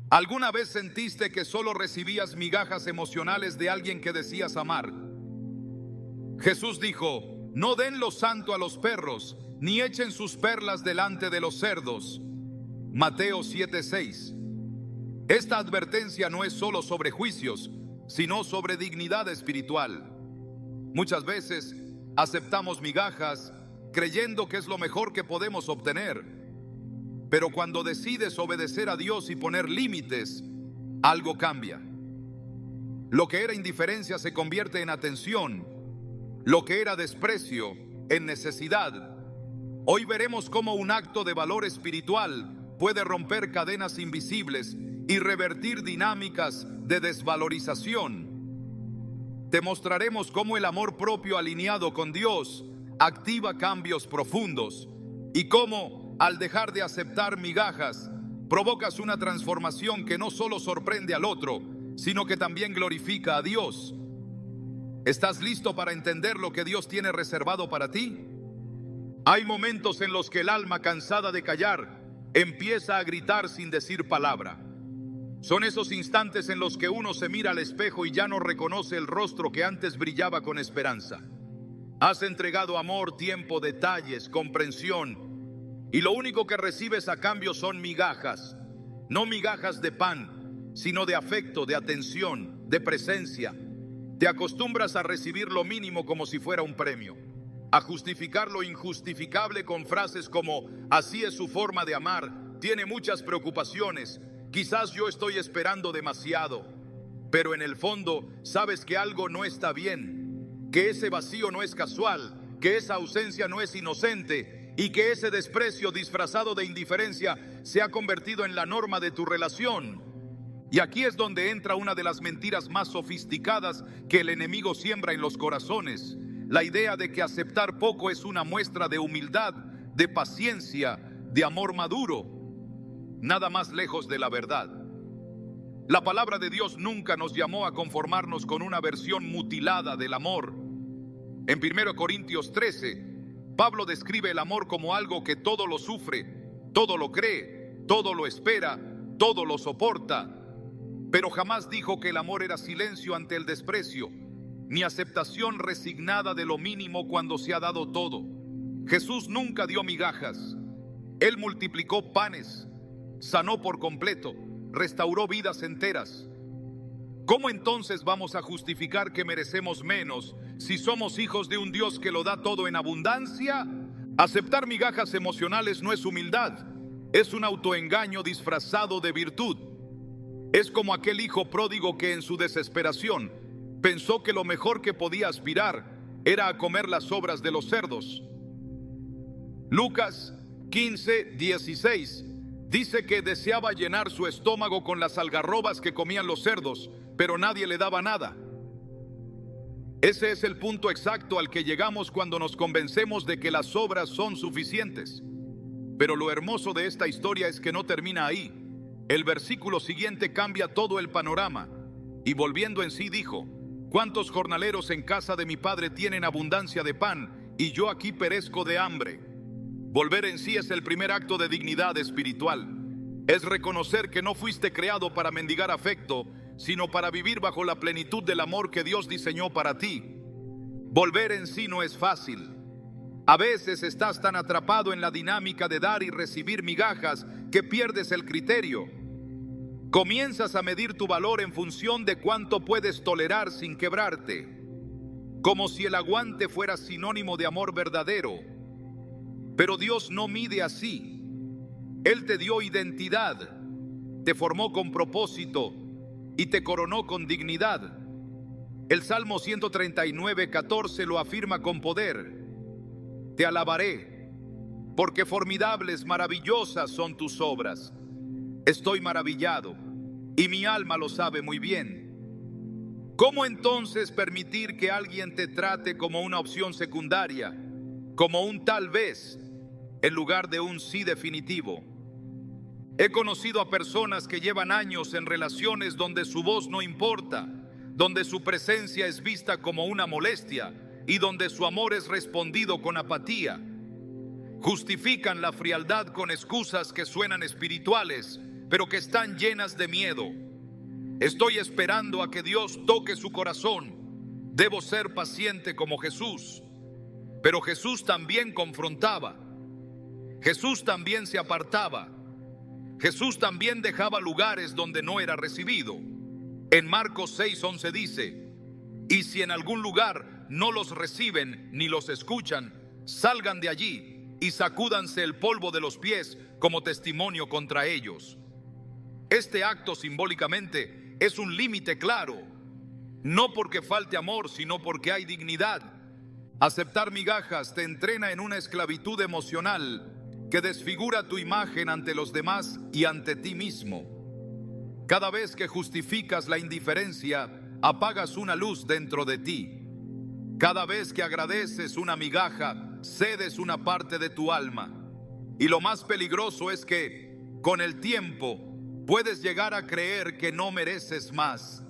¿Alguna vez sentiste que solo recibías migajas emocionales de alguien que decías amar? Jesús dijo: no den lo santo a los perros, ni echen sus perlas delante de los cerdos. Mateo 7:6. Esta advertencia no es solo sobre juicios, sino sobre dignidad espiritual. Muchas veces aceptamos migajas creyendo que es lo mejor que podemos obtener. Pero cuando decides obedecer a Dios y poner límites, algo cambia. Lo que era indiferencia se convierte en atención. Lo que era desprecio en necesidad. Hoy veremos cómo un acto de valor espiritual puede romper cadenas invisibles y revertir dinámicas de desvalorización. Te mostraremos cómo el amor propio alineado con Dios activa cambios profundos y cómo, al dejar de aceptar migajas, provocas una transformación que no solo sorprende al otro, sino que también glorifica a Dios. ¿Estás listo para entender lo que Dios tiene reservado para ti? Hay momentos en los que el alma, cansada de callar, empieza a gritar sin decir palabra. Son esos instantes en los que uno se mira al espejo y ya no reconoce el rostro que antes brillaba con esperanza. Has entregado amor, tiempo, detalles, comprensión, y lo único que recibes a cambio son migajas. No migajas de pan, sino de afecto, de atención, de presencia. Te acostumbras a recibir lo mínimo como si fuera un premio, a justificar lo injustificable con frases como: así es su forma de amar, tiene muchas preocupaciones, quizás yo estoy esperando demasiado. Pero en el fondo sabes que algo no está bien, que ese vacío no es casual, que esa ausencia no es inocente y que ese desprecio disfrazado de indiferencia se ha convertido en la norma de tu relación. Y aquí es donde entra una de las mentiras más sofisticadas que el enemigo siembra en los corazones: la idea de que aceptar poco es una muestra de humildad, de paciencia, de amor maduro. Nada más lejos de la verdad. La palabra de Dios nunca nos llamó a conformarnos con una versión mutilada del amor. En 1 Corintios 13, Pablo describe el amor como algo que todo lo sufre, todo lo cree, todo lo espera, todo lo soporta. Pero jamás dijo que el amor era silencio ante el desprecio, ni aceptación resignada de lo mínimo cuando se ha dado todo. Jesús nunca dio migajas. Él multiplicó panes, sanó por completo, restauró vidas enteras. ¿Cómo entonces vamos a justificar que merecemos menos si somos hijos de un Dios que lo da todo en abundancia? Aceptar migajas emocionales no es humildad, es un autoengaño disfrazado de virtud. Es como aquel hijo pródigo que en su desesperación pensó que lo mejor que podía aspirar era a comer las sobras de los cerdos. Lucas 15:16 dice que deseaba llenar su estómago con las algarrobas que comían los cerdos, pero nadie le daba nada. Ese es el punto exacto al que llegamos cuando nos convencemos de que las sobras son suficientes. Pero lo hermoso de esta historia es que no termina ahí. El versículo siguiente cambia todo el panorama. Y volviendo en sí dijo: ¿cuántos jornaleros en casa de mi padre tienen abundancia de pan, y yo aquí perezco de hambre? Volver en sí es el primer acto de dignidad espiritual. Es reconocer que no fuiste creado para mendigar afecto, sino para vivir bajo la plenitud del amor que Dios diseñó para ti. Volver en sí no es fácil. A veces estás tan atrapado en la dinámica de dar y recibir migajas que pierdes el criterio. Comienzas a medir tu valor en función de cuánto puedes tolerar sin quebrarte, como si el aguante fuera sinónimo de amor verdadero. Pero Dios no mide así. Él te dio identidad, te formó con propósito y te coronó con dignidad. El Salmo 139:14 lo afirma con poder: te alabaré, porque formidables, maravillosas son tus obras. Estoy maravillado, y mi alma lo sabe muy bien. ¿Cómo entonces permitir que alguien te trate como una opción secundaria, como un tal vez, en lugar de un sí definitivo? He conocido a personas que llevan años en relaciones donde su voz no importa, donde su presencia es vista como una molestia y donde su amor es respondido con apatía. Justifican la frialdad con excusas que suenan espirituales, pero que están llenas de miedo. Estoy esperando a que Dios toque su corazón. Debo ser paciente como Jesús. Pero Jesús también confrontaba. Jesús también se apartaba. Jesús también dejaba lugares donde no era recibido. En Marcos 6:11 dice: y si en algún lugar no los reciben ni los escuchan, salgan de allí y sacúdanse el polvo de los pies como testimonio contra ellos. Este acto simbólicamente es un límite claro, no porque falte amor, sino porque hay dignidad. Aceptar migajas te entrena en una esclavitud emocional que desfigura tu imagen ante los demás y ante ti mismo. Cada vez que justificas la indiferencia, apagas una luz dentro de ti. Cada vez que agradeces una migaja, cedes una parte de tu alma. Y lo más peligroso es que, con el tiempo, puedes llegar a creer que no mereces más,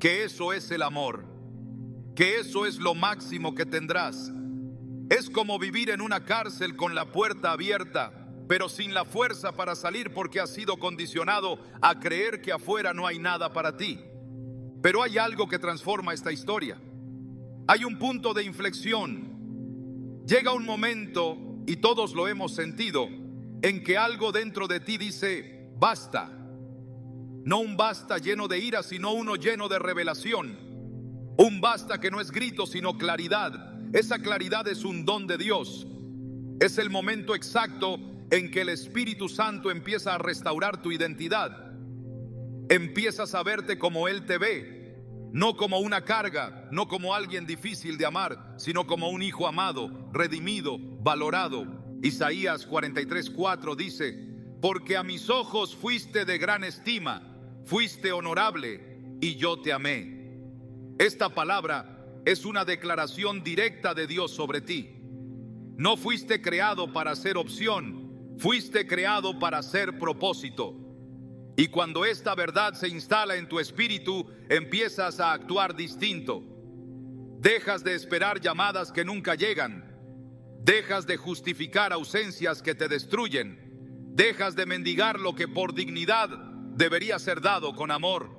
que eso es el amor, que eso es lo máximo que tendrás. Es como vivir en una cárcel con la puerta abierta, pero sin la fuerza para salir porque has sido condicionado a creer que afuera no hay nada para ti. Pero hay algo que transforma esta historia. Hay un punto de inflexión. Llega un momento, y todos lo hemos sentido, en que algo dentro de ti dice: basta. No un basta lleno de ira, sino uno lleno de revelación. Un basta que no es grito, sino claridad. Esa claridad es un don de Dios. Es el momento exacto en que el Espíritu Santo empieza a restaurar tu identidad. Empiezas a verte como Él te ve, no como una carga, no como alguien difícil de amar, sino como un hijo amado, redimido, valorado. Isaías 43:4 dice: porque a mis ojos fuiste de gran estima, fuiste honorable y yo te amé. Esta palabra es una declaración directa de Dios sobre ti. No fuiste creado para ser opción, fuiste creado para ser propósito. Y cuando esta verdad se instala en tu espíritu, empiezas a actuar distinto. Dejas de esperar llamadas que nunca llegan. Dejas de justificar ausencias que te destruyen. Dejas de mendigar lo que por dignidad debería ser dado con amor.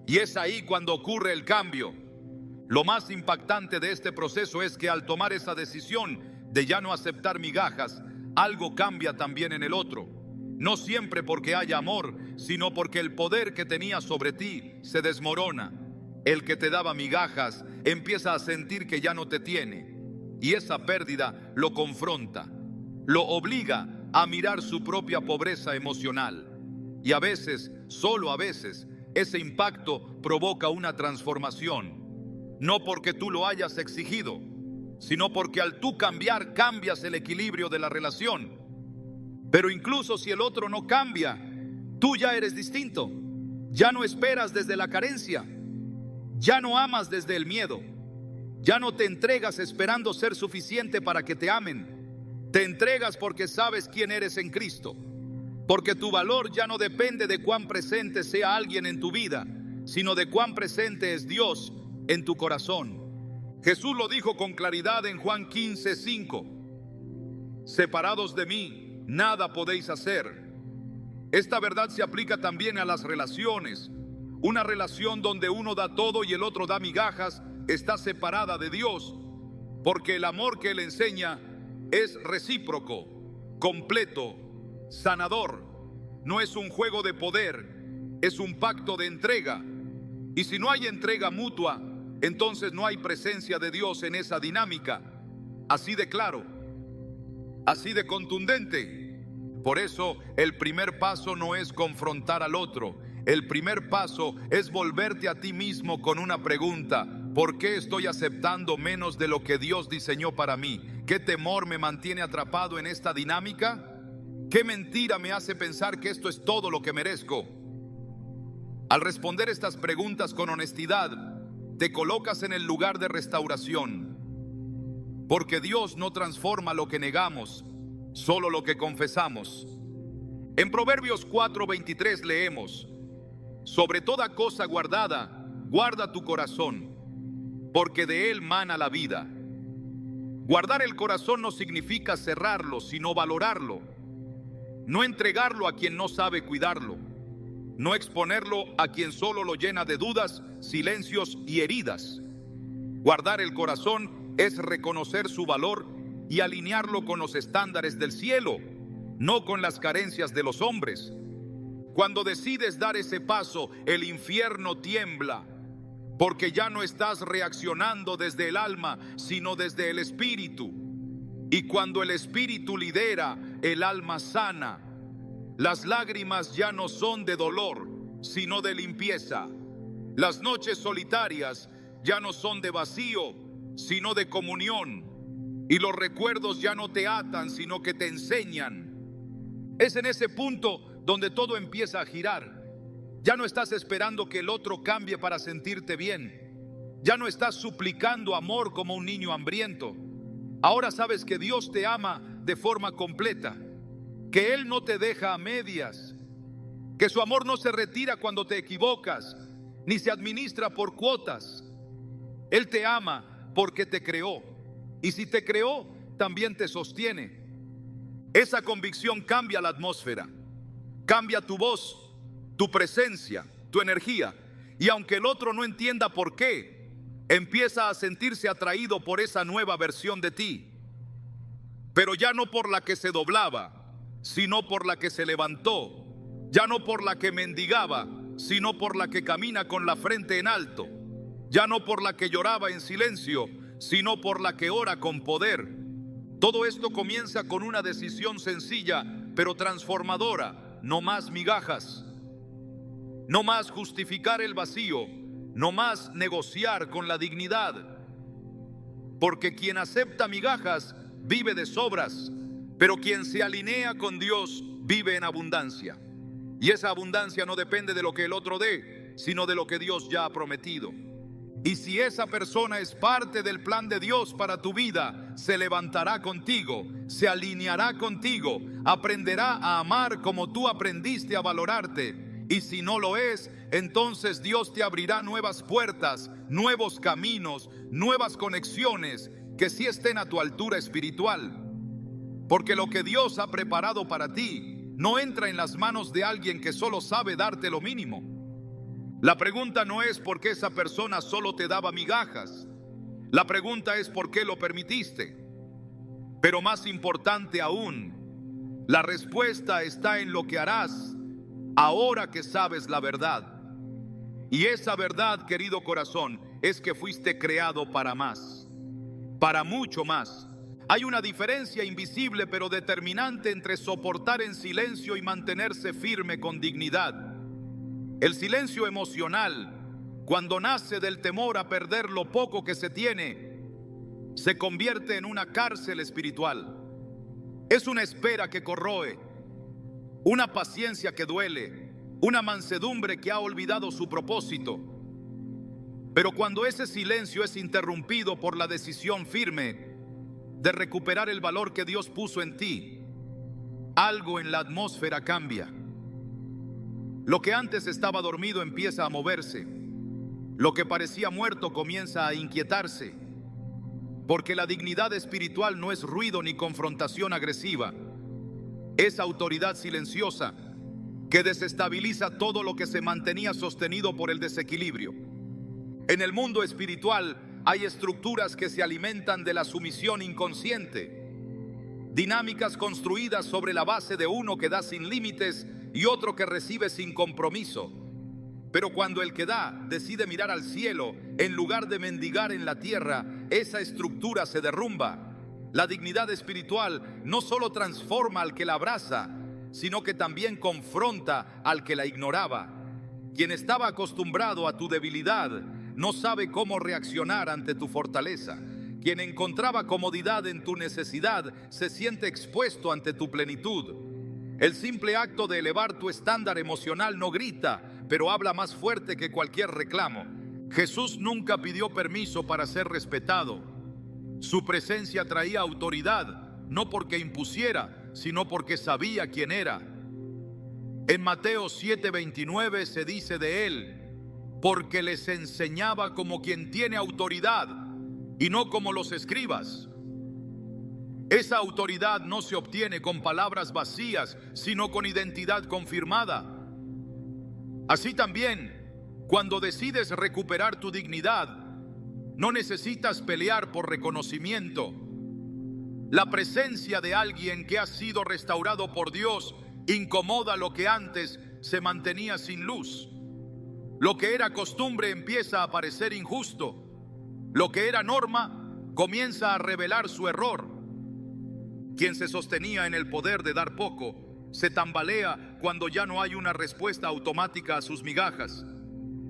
Y es ahí cuando ocurre el cambio. Lo más impactante de este proceso es que al tomar esa decisión de ya no aceptar migajas, algo cambia también en el otro. No siempre porque haya amor, sino porque el poder que tenía sobre ti se desmorona. El que te daba migajas empieza a sentir que ya no te tiene. Y esa pérdida lo confronta, lo obliga a mirar su propia pobreza emocional. Y a veces, solo a veces, ese impacto provoca una transformación. No porque tú lo hayas exigido, sino porque al tú cambiar, cambias el equilibrio de la relación. Pero incluso si el otro no cambia, tú ya eres distinto. Ya no esperas desde la carencia. Ya no amas desde el miedo. Ya no te entregas esperando ser suficiente para que te amen. Te entregas porque sabes quién eres en Cristo. Porque tu valor ya no depende de cuán presente sea alguien en tu vida, sino de cuán presente es Dios en tu corazón. Jesús lo dijo con claridad en Juan 15:5. Separados de mí, nada podéis hacer. Esta verdad se aplica también a las relaciones. Una relación donde uno da todo y el otro da migajas está separada de Dios, porque el amor que Él enseña es recíproco, completo, sanador. No es un juego de poder, es un pacto de entrega. Y si no hay entrega mutua, entonces no hay presencia de Dios en esa dinámica. Así de claro, así de contundente. Por eso el primer paso no es confrontar al otro. El primer paso es volverte a ti mismo con una pregunta: ¿por qué estoy aceptando menos de lo que Dios diseñó para mí? ¿Qué temor me mantiene atrapado en esta dinámica? ¿Qué mentira me hace pensar que esto es todo lo que merezco? Al responder estas preguntas con honestidad, te colocas en el lugar de restauración, porque Dios no transforma lo que negamos, solo lo que confesamos. En Proverbios 4:23 leemos: sobre toda cosa guardada, guarda tu corazón, porque de él mana la vida. Guardar el corazón no significa cerrarlo, sino valorarlo. no entregarlo a quien no sabe cuidarlo, no exponerlo a quien solo lo llena de dudas, silencios y heridas. Guardar el corazón es reconocer su valor y alinearlo con los estándares del cielo, no con las carencias de los hombres. Cuando decides dar ese paso, el infierno tiembla, porque ya no estás reaccionando desde el alma, sino desde el espíritu. Y cuando el espíritu lidera, el alma sana. Las lágrimas ya no son de dolor, sino de limpieza. Las noches solitarias ya no son de vacío, sino de comunión. Y los recuerdos ya no te atan, sino que te enseñan. Es en ese punto donde todo empieza a girar. Ya no estás esperando que el otro cambie para sentirte bien. Ya no estás suplicando amor como un niño hambriento. Ahora sabes que Dios te ama de forma completa, que Él no te deja a medias, que su amor no se retira cuando te equivocas, ni se administra por cuotas. Él te ama porque te creó, y si te creó, también te sostiene. Esa convicción cambia la atmósfera, cambia tu voz, tu presencia, tu energía, y aunque el otro no entienda por qué, empieza a sentirse atraído por esa nueva versión de ti, pero ya no por la que se doblaba, sino por la que se levantó, ya no por la que mendigaba, sino por la que camina con la frente en alto, ya no por la que lloraba en silencio, sino por la que ora con poder. Todo esto comienza con una decisión sencilla, pero transformadora: no más migajas, no más justificar el vacío, no más negociar con la dignidad, porque quien acepta migajas vive de sobras, pero quien se alinea con Dios vive en abundancia. Y esa abundancia no depende de lo que el otro dé, sino de lo que Dios ya ha prometido. Y si esa persona es parte del plan de Dios para tu vida, se levantará contigo, se alineará contigo, aprenderá a amar como tú aprendiste a valorarte. Y si no lo es, entonces Dios te abrirá nuevas puertas, nuevos caminos, nuevas conexiones que sí estén a tu altura espiritual. Porque lo que Dios ha preparado para ti no entra en las manos de alguien que solo sabe darte lo mínimo. La pregunta no es por qué esa persona solo te daba migajas. La pregunta es por qué lo permitiste. Pero más importante aún, la respuesta está en lo que harás ahora que sabes la verdad. Y esa verdad, querido corazón, es que fuiste creado para más, para mucho más. Hay una diferencia invisible pero determinante entre soportar en silencio y mantenerse firme con dignidad. El silencio emocional, cuando nace del temor a perder lo poco que se tiene, se convierte en una cárcel espiritual. Es una espera que corroe, una paciencia que duele, una mansedumbre que ha olvidado su propósito. Pero cuando ese silencio es interrumpido por la decisión firme de recuperar el valor que Dios puso en ti, algo en la atmósfera cambia. Lo que antes estaba dormido empieza a moverse. Lo que parecía muerto comienza a inquietarse. Porque la dignidad espiritual no es ruido ni confrontación agresiva. Es autoridad silenciosa que desestabiliza todo lo que se mantenía sostenido por el desequilibrio. En el mundo espiritual hay estructuras que se alimentan de la sumisión inconsciente, dinámicas construidas sobre la base de uno que da sin límites y otro que recibe sin compromiso. Pero cuando el que da decide mirar al cielo en lugar de mendigar en la tierra, esa estructura se derrumba. La dignidad espiritual no solo transforma al que la abraza, sino que también confronta al que la ignoraba. Quien estaba acostumbrado a tu debilidad no sabe cómo reaccionar ante tu fortaleza. Quien encontraba comodidad en tu necesidad se siente expuesto ante tu plenitud. El simple acto de elevar tu estándar emocional no grita, pero habla más fuerte que cualquier reclamo. Jesús nunca pidió permiso para ser respetado. Su presencia traía autoridad, no porque impusiera, sino porque sabía quién era. En Mateo 7:29 se dice de él: porque les enseñaba como quien tiene autoridad y no como los escribas. Esa autoridad no se obtiene con palabras vacías, sino con identidad confirmada. Así también, cuando decides recuperar tu dignidad, no necesitas pelear por reconocimiento. La presencia de alguien que ha sido restaurado por Dios incomoda lo que antes se mantenía sin luz. Lo que era costumbre empieza a parecer injusto. Lo que era norma comienza a revelar su error. Quien se sostenía en el poder de dar poco, se tambalea cuando ya no hay una respuesta automática a sus migajas.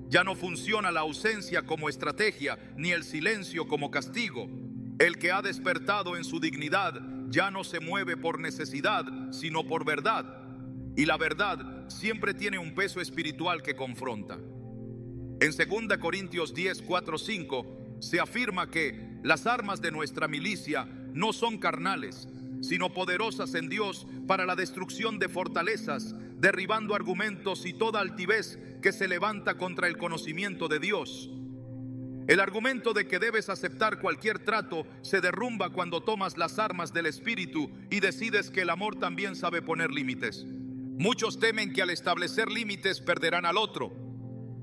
Ya no funciona la ausencia como estrategia, ni el silencio como castigo. El que ha despertado en su dignidad ya no se mueve por necesidad, sino por verdad. Y la verdad siempre tiene un peso espiritual que confronta. En 2 Corintios 10, 4, 5 se afirma que las armas de nuestra milicia no son carnales, sino poderosas en Dios para la destrucción de fortalezas, derribando argumentos y toda altivez que se levanta contra el conocimiento de Dios. El argumento de que debes aceptar cualquier trato se derrumba cuando tomas las armas del Espíritu y decides que el amor también sabe poner límites. Muchos temen que al establecer límites perderán al otro,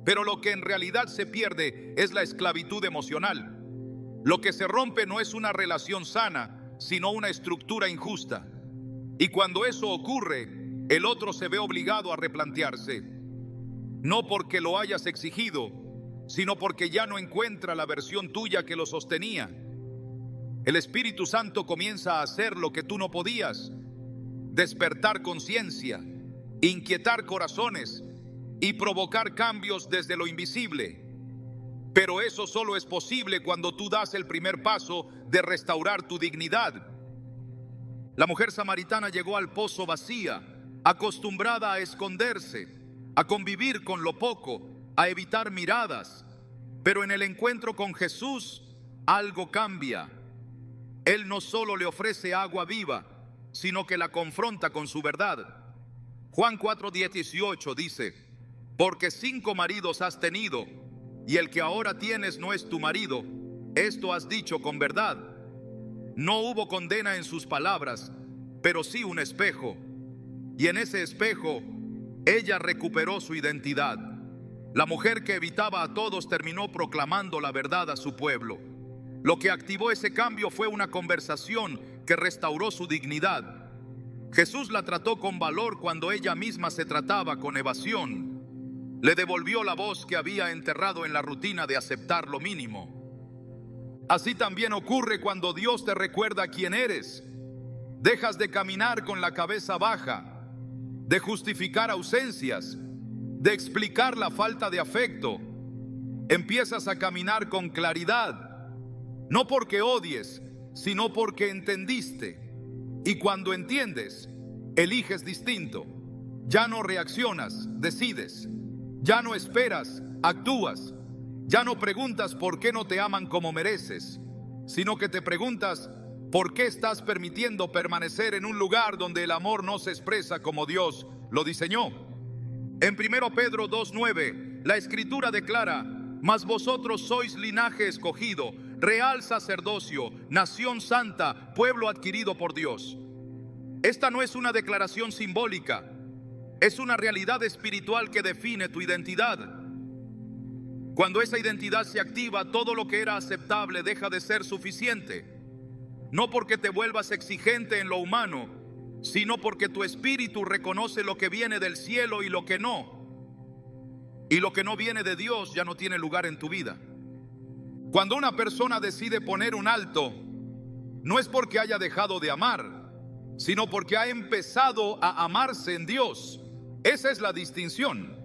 pero lo que en realidad se pierde es la esclavitud emocional. Lo que se rompe no es una relación sana, sino una estructura injusta. Y cuando eso ocurre, el otro se ve obligado a replantearse, no porque lo hayas exigido, sino porque ya no encuentra la versión tuya que lo sostenía. El Espíritu Santo comienza a hacer lo que tú no podías: despertar conciencia, inquietar corazones y provocar cambios desde lo invisible. Pero eso solo es posible cuando tú das el primer paso de restaurar tu dignidad. La mujer samaritana llegó al pozo vacía, acostumbrada a esconderse, a convivir con lo poco, a evitar miradas. Pero en el encuentro con Jesús, algo cambia. Él no solo le ofrece agua viva, sino que la confronta con su verdad. Juan 4:18 dice: porque 5 maridos has tenido, y el que ahora tienes no es tu marido. Esto has dicho con verdad. No hubo condena en sus palabras, pero sí un espejo. Y en ese espejo, ella recuperó su identidad. La mujer que evitaba a todos terminó proclamando la verdad a su pueblo. Lo que activó ese cambio fue una conversación que restauró su dignidad. Jesús la trató con valor cuando ella misma se trataba con evasión. Le devolvió la voz que había enterrado en la rutina de aceptar lo mínimo. Así también ocurre cuando Dios te recuerda quién eres. Dejas de caminar con la cabeza baja, de justificar ausencias, de explicar la falta de afecto. Empiezas a caminar con claridad, no porque odies, sino porque entendiste. Y cuando entiendes, eliges distinto. Ya no reaccionas, decides. Ya no esperas, actúas. Ya no preguntas por qué no te aman como mereces, sino que te preguntas por qué estás permitiendo permanecer en un lugar donde el amor no se expresa como Dios lo diseñó. En 1 Pedro 2:9, la Escritura declara: mas vosotros sois linaje escogido, real sacerdocio, nación santa, pueblo adquirido por Dios. Esta no es una declaración simbólica, es una realidad espiritual que define tu identidad. Cuando esa identidad se activa, todo lo que era aceptable deja de ser suficiente. No porque te vuelvas exigente en lo humano, sino porque tu espíritu reconoce lo que viene del cielo y lo que no. Y lo que no viene de Dios ya no tiene lugar en tu vida. Cuando una persona decide poner un alto, no es porque haya dejado de amar, sino porque ha empezado a amarse en Dios. Esa es la distinción.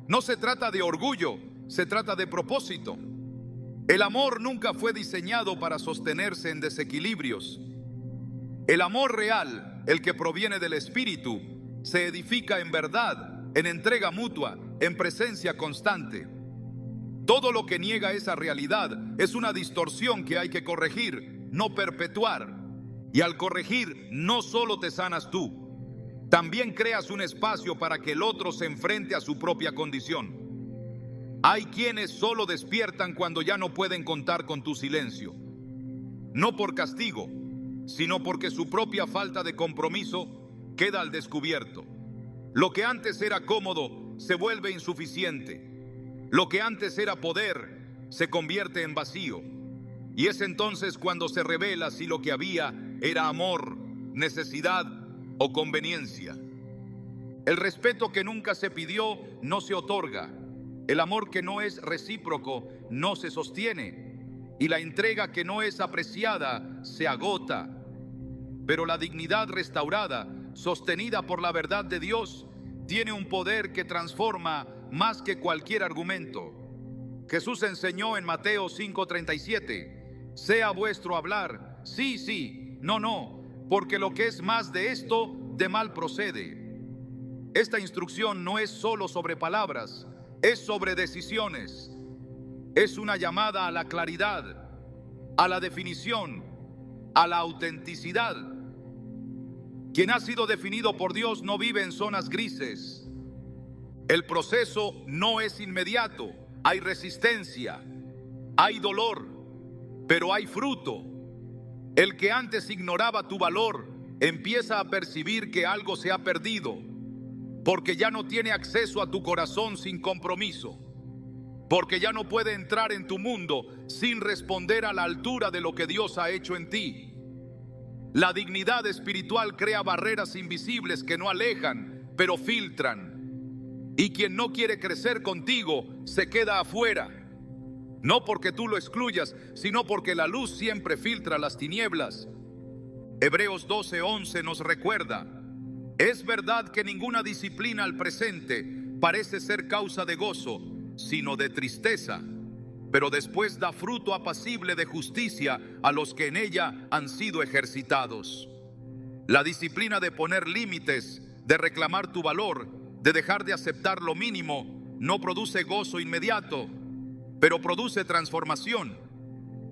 No se trata de orgullo, se trata de propósito. El amor nunca fue diseñado para sostenerse en desequilibrios. El amor real, el que proviene del Espíritu, se edifica en verdad, en entrega mutua, en presencia constante. Todo lo que niega esa realidad es una distorsión que hay que corregir, no perpetuar. Y al corregir, no solo te sanas tú, también creas un espacio para que el otro se enfrente a su propia condición. Hay quienes solo despiertan cuando ya no pueden contar con tu silencio. No por castigo, sino porque su propia falta de compromiso queda al descubierto. Lo que antes era cómodo se vuelve insuficiente. Lo que antes era poder se convierte en vacío. Y es entonces cuando se revela si lo que había era amor, necesidad o conveniencia. El respeto que nunca se pidió no se otorga. El amor que no es recíproco no se sostiene. Y la entrega que no es apreciada se agota. Pero la dignidad restaurada, sostenida por la verdad de Dios, tiene un poder que transforma más que cualquier argumento. Jesús enseñó en Mateo 5:37, sea vuestro hablar, sí, sí, no, no, porque lo que es más de esto, de mal procede. Esta instrucción no es solo sobre palabras, es sobre decisiones. Es una llamada a la claridad, a la definición, a la autenticidad. Quien ha sido definido por Dios no vive en zonas grises. El proceso no es inmediato. Hay resistencia, hay dolor, pero hay fruto. El que antes ignoraba tu valor empieza a percibir que algo se ha perdido, porque ya no tiene acceso a tu corazón sin compromiso, porque ya no puede entrar en tu mundo sin responder a la altura de lo que Dios ha hecho en ti. La dignidad espiritual crea barreras invisibles que no alejan, pero filtran. Y quien no quiere crecer contigo se queda afuera. No porque tú lo excluyas, sino porque la luz siempre filtra las tinieblas. Hebreos 12:11 nos recuerda: es verdad que ninguna disciplina al presente parece ser causa de gozo, sino de tristeza, pero después da fruto apacible de justicia a los que en ella han sido ejercitados. La disciplina de poner límites, de reclamar tu valor, de dejar de aceptar lo mínimo, no produce gozo inmediato, pero produce transformación.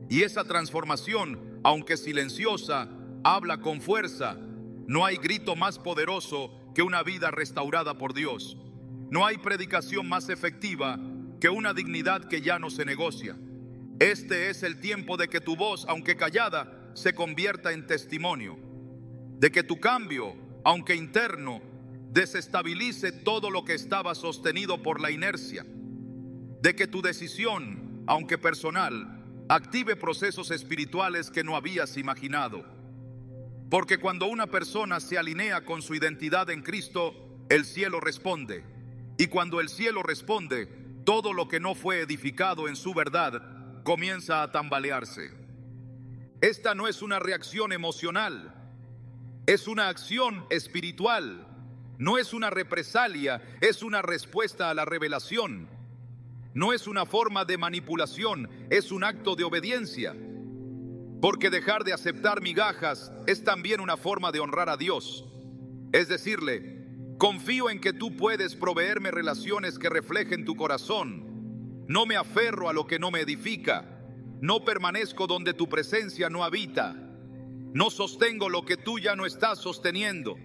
Y esa transformación, aunque silenciosa, habla con fuerza. No hay grito más poderoso que una vida restaurada por Dios. No hay predicación más efectiva que una dignidad que ya no se negocia. Este es el tiempo de que tu voz, aunque callada, se convierta en testimonio. De que tu cambio, aunque interno, desestabilice todo lo que estaba sostenido por la inercia. De que tu decisión, aunque personal, active procesos espirituales que no habías imaginado. Porque cuando una persona se alinea con su identidad en Cristo, el cielo responde. Y cuando el cielo responde, todo lo que no fue edificado en su verdad comienza a tambalearse. Esta no es una reacción emocional, es una acción espiritual. No es una represalia, es una respuesta a la revelación. No es una forma de manipulación, es un acto de obediencia. Porque dejar de aceptar migajas es también una forma de honrar a Dios. Es decirle: confío en que tú puedes proveerme relaciones que reflejen tu corazón. No me aferro a lo que no me edifica. No permanezco donde tu presencia no habita. No sostengo lo que tú ya no estás sosteniendo.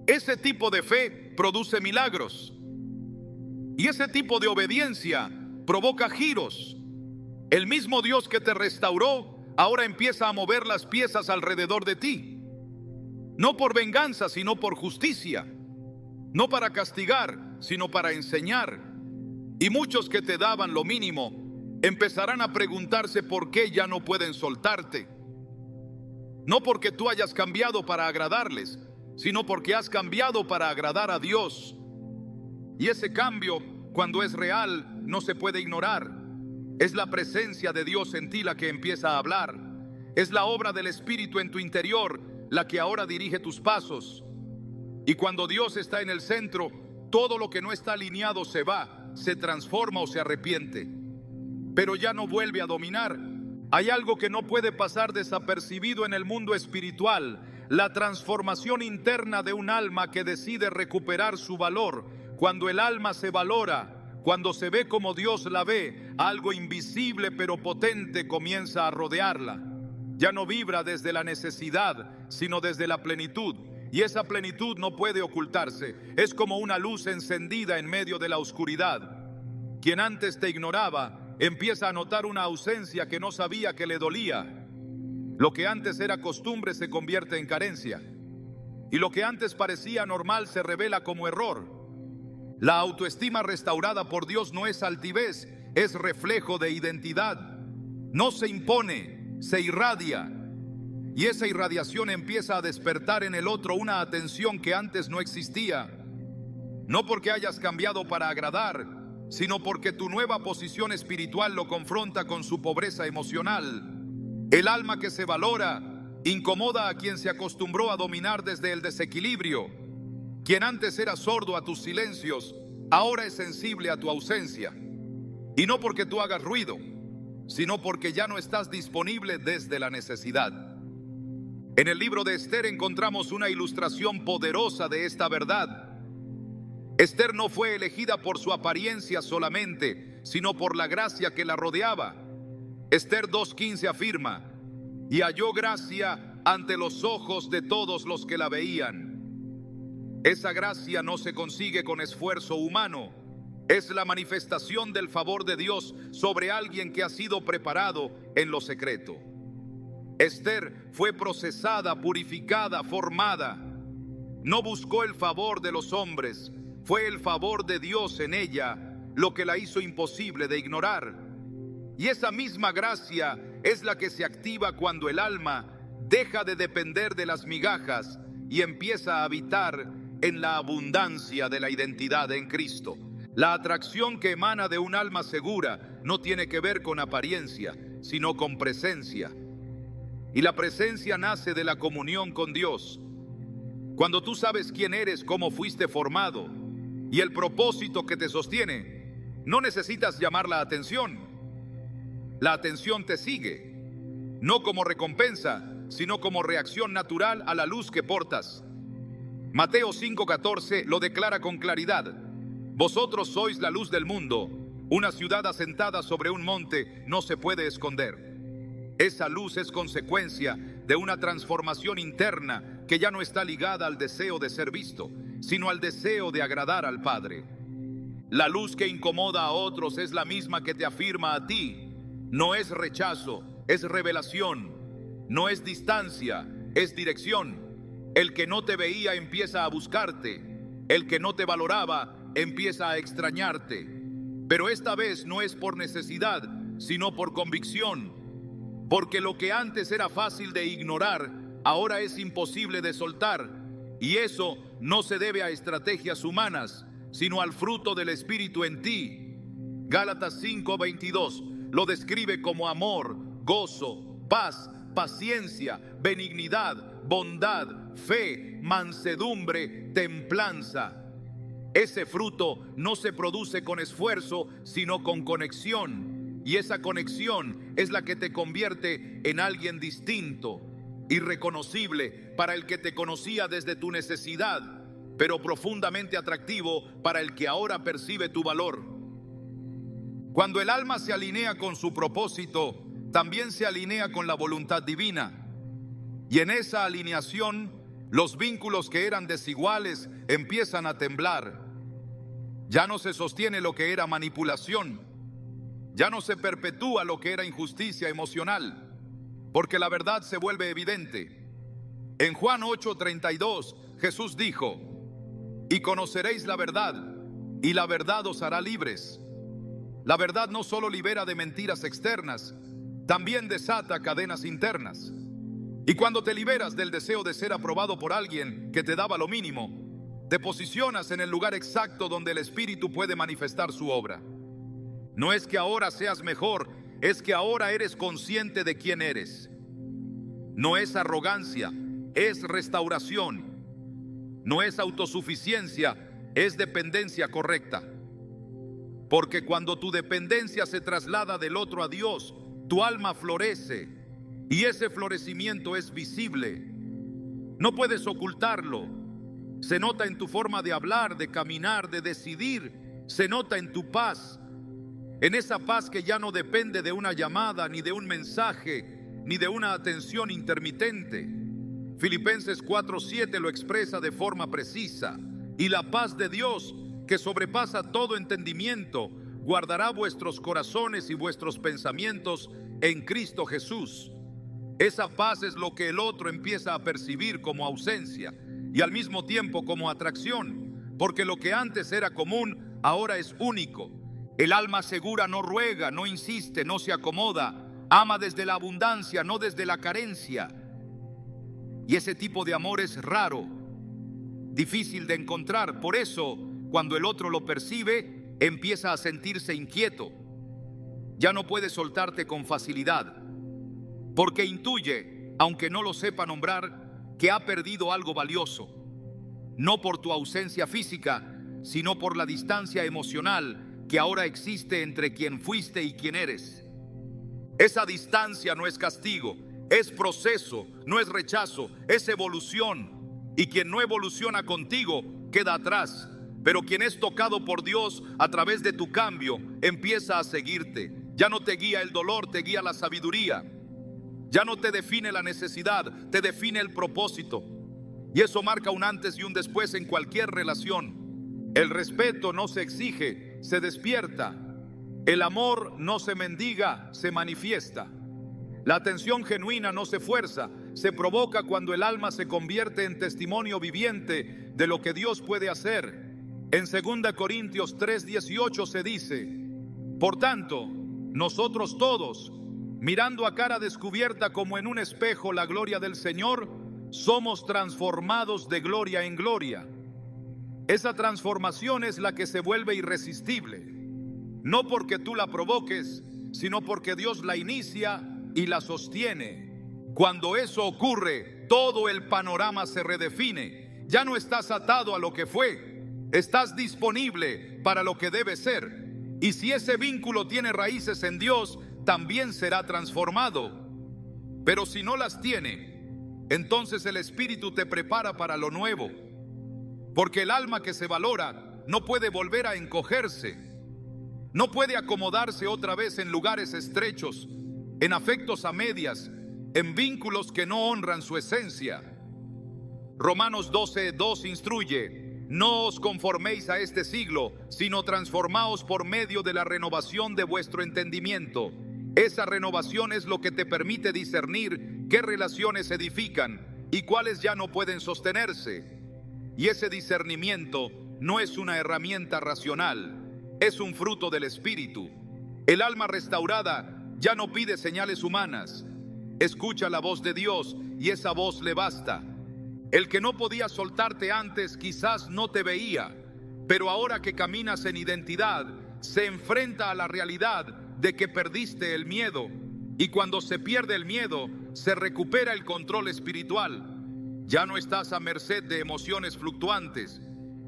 Ese tipo de fe produce milagros. Y ese tipo de obediencia provoca giros. El mismo Dios que te restauró ahora empieza a mover las piezas alrededor de ti. No por venganza, sino por justicia. No para castigar, sino para enseñar. Y muchos que te daban lo mínimo empezarán a preguntarse por qué ya no pueden soltarte. No porque tú hayas cambiado para agradarles, sino porque has cambiado para agradar a Dios. Y ese cambio, cuando es real, no se puede ignorar. Es la presencia de Dios en ti la que empieza a hablar. Es la obra del Espíritu en tu interior la que ahora dirige tus pasos. Y cuando Dios está en el centro, todo lo que no está alineado se va, se transforma o se arrepiente. Pero ya no vuelve a dominar. Hay algo que no puede pasar desapercibido en el mundo espiritual: la transformación interna de un alma que decide recuperar su valor. Cuando el alma se valora, cuando se ve como Dios la ve, algo invisible pero potente comienza a rodearla. Ya no vibra desde la necesidad, sino desde la plenitud. Y esa plenitud no puede ocultarse. Es como una luz encendida en medio de la oscuridad. Quien antes te ignoraba empieza a notar una ausencia que no sabía que le dolía. Lo que antes era costumbre se convierte en carencia, y lo que antes parecía normal se revela como error. La autoestima restaurada por Dios no es altivez, es reflejo de identidad. No se impone, se irradia. Y esa irradiación empieza a despertar en el otro una atención que antes no existía. No porque hayas cambiado para agradar, sino porque tu nueva posición espiritual lo confronta con su pobreza emocional. El alma que se valora incomoda a quien se acostumbró a dominar desde el desequilibrio. Quien antes era sordo a tus silencios, ahora es sensible a tu ausencia. Y no porque tú hagas ruido, sino porque ya no estás disponible desde la necesidad. En el libro de Esther encontramos una ilustración poderosa de esta verdad. Esther no fue elegida por su apariencia solamente, sino por la gracia que la rodeaba. Esther 2:15 afirma: y halló gracia ante los ojos de todos los que la veían. Esa gracia no se consigue con esfuerzo humano, es la manifestación del favor de Dios sobre alguien que ha sido preparado en lo secreto. Esther fue procesada, purificada, formada. No buscó el favor de los hombres, fue el favor de Dios en ella lo que la hizo imposible de ignorar. Y esa misma gracia es la que se activa cuando el alma deja de depender de las migajas y empieza a habitar en la abundancia de la identidad en Cristo. La atracción que emana de un alma segura no tiene que ver con apariencia, sino con presencia. Y la presencia nace de la comunión con Dios. Cuando tú sabes quién eres, cómo fuiste formado y el propósito que te sostiene, no necesitas llamar la atención. La atención te sigue, no como recompensa, sino como reacción natural a la luz que portas. Mateo 5:14 lo declara con claridad: vosotros sois la luz del mundo. Una ciudad asentada sobre un monte no se puede esconder. Esa luz es consecuencia de una transformación interna que ya no está ligada al deseo de ser visto, sino al deseo de agradar al Padre. La luz que incomoda a otros es la misma que te afirma a ti. No es rechazo, es revelación. No es distancia, es dirección. El que no te veía empieza a buscarte. El que no te valoraba empieza a extrañarte. Pero esta vez no es por necesidad, sino por convicción. Porque lo que antes era fácil de ignorar, ahora es imposible de soltar. Y eso no se debe a estrategias humanas, sino al fruto del Espíritu en ti. Gálatas 5:22 lo describe como amor, gozo, paz, paciencia, benignidad, bondad, fe, mansedumbre, templanza. Ese fruto no se produce con esfuerzo, sino con conexión. Y esa conexión es la que te convierte en alguien distinto, irreconocible para el que te conocía desde tu necesidad, pero profundamente atractivo para el que ahora percibe tu valor. Cuando el alma se alinea con su propósito, también se alinea con la voluntad divina. Y en esa alineación, los vínculos que eran desiguales empiezan a temblar. Ya no se sostiene lo que era manipulación. Ya no se perpetúa lo que era injusticia emocional, porque la verdad se vuelve evidente. En Juan 8:32, Jesús dijo: y conoceréis la verdad, y la verdad os hará libres. La verdad no solo libera de mentiras externas, también desata cadenas internas. Y cuando te liberas del deseo de ser aprobado por alguien que te daba lo mínimo, te posicionas en el lugar exacto donde el Espíritu puede manifestar su obra. No es que ahora seas mejor, es que ahora eres consciente de quién eres. No es arrogancia, es restauración. No es autosuficiencia, es dependencia correcta. Porque cuando tu dependencia se traslada del otro a Dios, tu alma florece y ese florecimiento es visible. No puedes ocultarlo. Se nota en tu forma de hablar, de caminar, de decidir. Se nota en tu paz. En esa paz que ya no depende de una llamada, ni de un mensaje, ni de una atención intermitente. Filipenses 4:7 lo expresa de forma precisa. Y la paz de Dios, que sobrepasa todo entendimiento, guardará vuestros corazones y vuestros pensamientos en Cristo Jesús. Esa paz es lo que el otro empieza a percibir como ausencia y al mismo tiempo como atracción, porque lo que antes era común ahora es único. El alma segura no ruega, no insiste, no se acomoda, ama desde la abundancia, no desde la carencia. Y ese tipo de amor es raro, difícil de encontrar. Por eso, cuando el otro lo percibe, empieza a sentirse inquieto. Ya no puede soltarte con facilidad, porque intuye, aunque no lo sepa nombrar, que ha perdido algo valioso, no por tu ausencia física, sino por la distancia emocional que ahora existe entre quien fuiste y quien eres. Esa distancia no es castigo, es proceso, no es rechazo, es evolución. Y quien no evoluciona contigo queda atrás, pero quien es tocado por Dios a través de tu cambio empieza a seguirte. Ya no te guía el dolor, te guía la sabiduría. Ya no te define la necesidad, te define el propósito. Y eso marca un antes y un después en cualquier relación. El respeto no se exige, se despierta. El amor no se mendiga, se manifiesta. La atención genuina no se fuerza, se provoca cuando el alma se convierte en testimonio viviente de lo que Dios puede hacer. En 2 Corintios 3:18 se dice: por tanto, nosotros todos, mirando a cara descubierta como en un espejo la gloria del Señor, somos transformados de gloria en gloria. Esa transformación es la que se vuelve irresistible, no porque tú la provoques, sino porque Dios la inicia y la sostiene. Cuando eso ocurre, todo el panorama se redefine. Ya no estás atado a lo que fue, estás disponible para lo que debe ser. Y si ese vínculo tiene raíces en Dios, también será transformado. Pero si no las tiene, entonces el Espíritu te prepara para lo nuevo. Porque el alma que se valora no puede volver a encogerse, no puede acomodarse otra vez en lugares estrechos, en afectos a medias, en vínculos que no honran su esencia. Romanos 12:2 instruye: no os conforméis a este siglo, sino transformaos por medio de la renovación de vuestro entendimiento. Esa renovación es lo que te permite discernir qué relaciones edifican y cuáles ya no pueden sostenerse. Y ese discernimiento no es una herramienta racional, es un fruto del Espíritu. El alma restaurada ya no pide señales humanas, escucha la voz de Dios y esa voz le basta. El que no podía soltarte antes quizás no te veía, pero ahora que caminas en identidad, se enfrenta a la realidad de que perdiste el miedo. Y cuando se pierde el miedo, se recupera el control espiritual. Ya no estás a merced de emociones fluctuantes,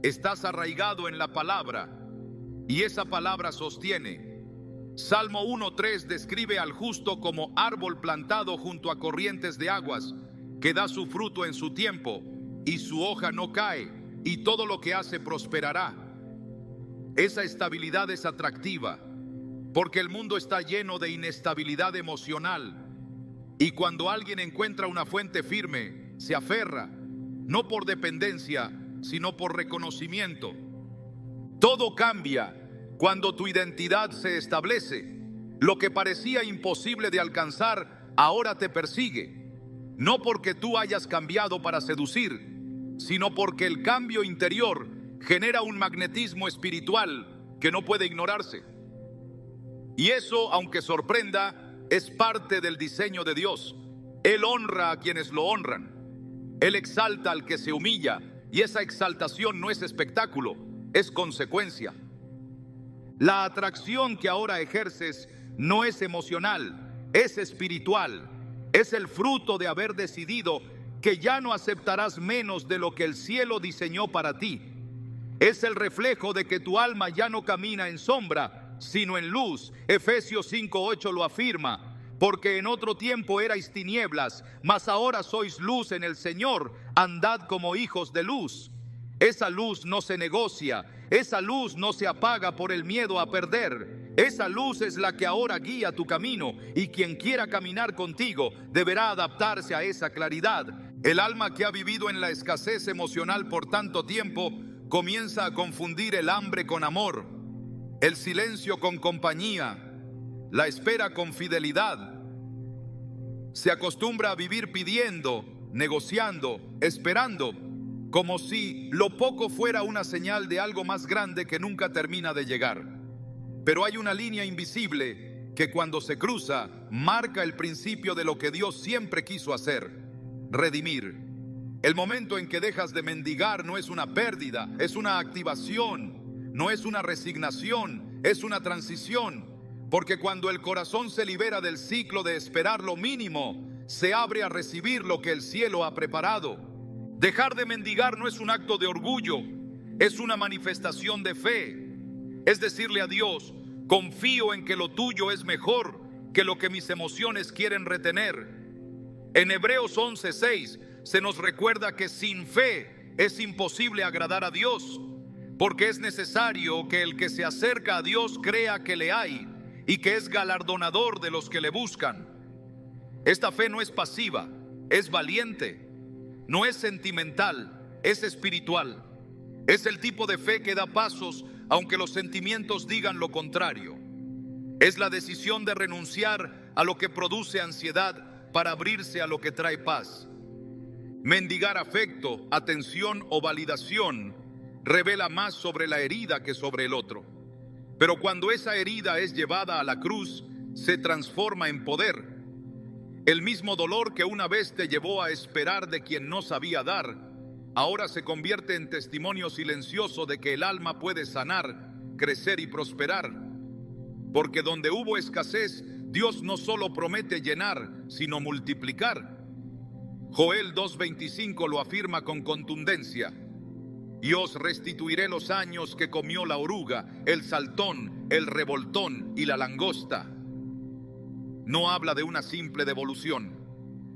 estás arraigado en la palabra, y esa palabra sostiene. Salmo 1:3 describe al justo como árbol plantado junto a corrientes de aguas, que da su fruto en su tiempo, y su hoja no cae, y todo lo que hace prosperará. Esa estabilidad es atractiva, porque el mundo está lleno de inestabilidad emocional, y cuando alguien encuentra una fuente firme, se aferra, no por dependencia, sino por reconocimiento. Todo cambia cuando tu identidad se establece. Lo que parecía imposible de alcanzar, ahora te persigue. No porque tú hayas cambiado para seducir, sino porque el cambio interior genera un magnetismo espiritual que no puede ignorarse. Y eso, aunque sorprenda, es parte del diseño de Dios. Él honra a quienes lo honran. Él exalta al que se humilla, y esa exaltación no es espectáculo, es consecuencia. La atracción que ahora ejerces no es emocional, es espiritual. Es el fruto de haber decidido que ya no aceptarás menos de lo que el cielo diseñó para ti. Es el reflejo de que tu alma ya no camina en sombra, sino en luz. Efesios 5:8 lo afirma. Porque en otro tiempo erais tinieblas, mas ahora sois luz en el Señor. Andad como hijos de luz. Esa luz no se negocia, esa luz no se apaga por el miedo a perder. Esa luz es la que ahora guía tu camino, y quien quiera caminar contigo deberá adaptarse a esa claridad. El alma que ha vivido en la escasez emocional por tanto tiempo comienza a confundir el hambre con amor, el silencio con compañía, la espera con fidelidad. Se acostumbra a vivir pidiendo, negociando, esperando, como si lo poco fuera una señal de algo más grande que nunca termina de llegar. Pero hay una línea invisible que cuando se cruza, marca el principio de lo que Dios siempre quiso hacer: redimir. El momento en que dejas de mendigar no es una pérdida, es una activación, no es una resignación, es una transición. Porque cuando el corazón se libera del ciclo de esperar lo mínimo, se abre a recibir lo que el cielo ha preparado. Dejar de mendigar no es un acto de orgullo, es una manifestación de fe. Es decirle a Dios: confío en que lo tuyo es mejor que lo que mis emociones quieren retener. En Hebreos 11:6 se nos recuerda que sin fe es imposible agradar a Dios, porque es necesario que el que se acerca a Dios crea que le hay y que es galardonador de los que le buscan. Esta fe no es pasiva, es valiente, no es sentimental, es espiritual. Es el tipo de fe que da pasos aunque los sentimientos digan lo contrario. Es la decisión de renunciar a lo que produce ansiedad para abrirse a lo que trae paz. Mendigar afecto, atención o validación revela más sobre la herida que sobre el otro. Pero cuando esa herida es llevada a la cruz, se transforma en poder. El mismo dolor que una vez te llevó a esperar de quien no sabía dar, ahora se convierte en testimonio silencioso de que el alma puede sanar, crecer y prosperar. Porque donde hubo escasez, Dios no solo promete llenar, sino multiplicar. Joel 2:25 lo afirma con contundencia: y os restituiré los años que comió la oruga, el saltón, el revoltón y la langosta. No habla de una simple devolución,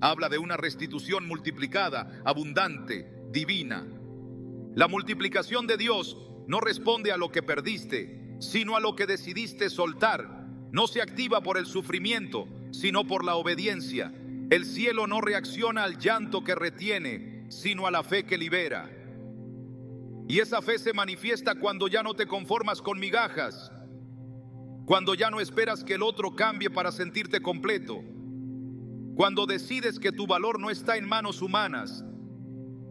habla de una restitución multiplicada, abundante, divina. La multiplicación de Dios no responde a lo que perdiste, sino a lo que decidiste soltar. No se activa por el sufrimiento, sino por la obediencia. El cielo no reacciona al llanto que retiene, sino a la fe que libera. Y esa fe se manifiesta cuando ya no te conformas con migajas, cuando ya no esperas que el otro cambie para sentirte completo, cuando decides que tu valor no está en manos humanas,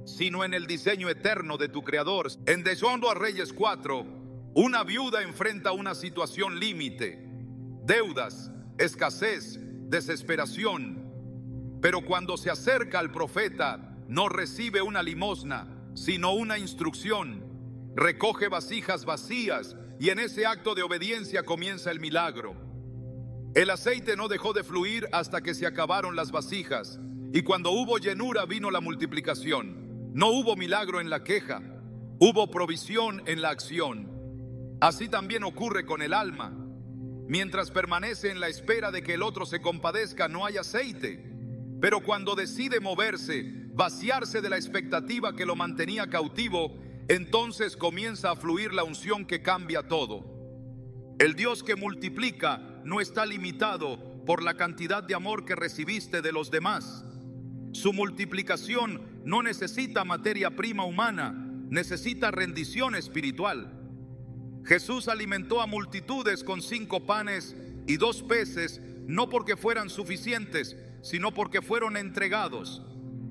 sino en el diseño eterno de tu Creador. En Segundo a Reyes 4, una viuda enfrenta una situación límite: deudas, escasez, desesperación. Pero cuando se acerca al profeta, no recibe una limosna, sino una instrucción. Recoge vasijas vacías y en ese acto de obediencia comienza el milagro. El aceite no dejó de fluir hasta que se acabaron las vasijas, y cuando hubo llenura vino la multiplicación. No hubo milagro en la queja, hubo provisión en la acción. Así también ocurre con el alma. Mientras permanece en la espera de que el otro se compadezca, no hay aceite. Pero cuando decide moverse, vaciarse de la expectativa que lo mantenía cautivo, entonces comienza a fluir la unción que cambia todo. El Dios que multiplica no está limitado por la cantidad de amor que recibiste de los demás. Su multiplicación no necesita materia prima humana, necesita rendición espiritual. Jesús alimentó a multitudes con 5 panes y 2 peces, no porque fueran suficientes, sino porque fueron entregados.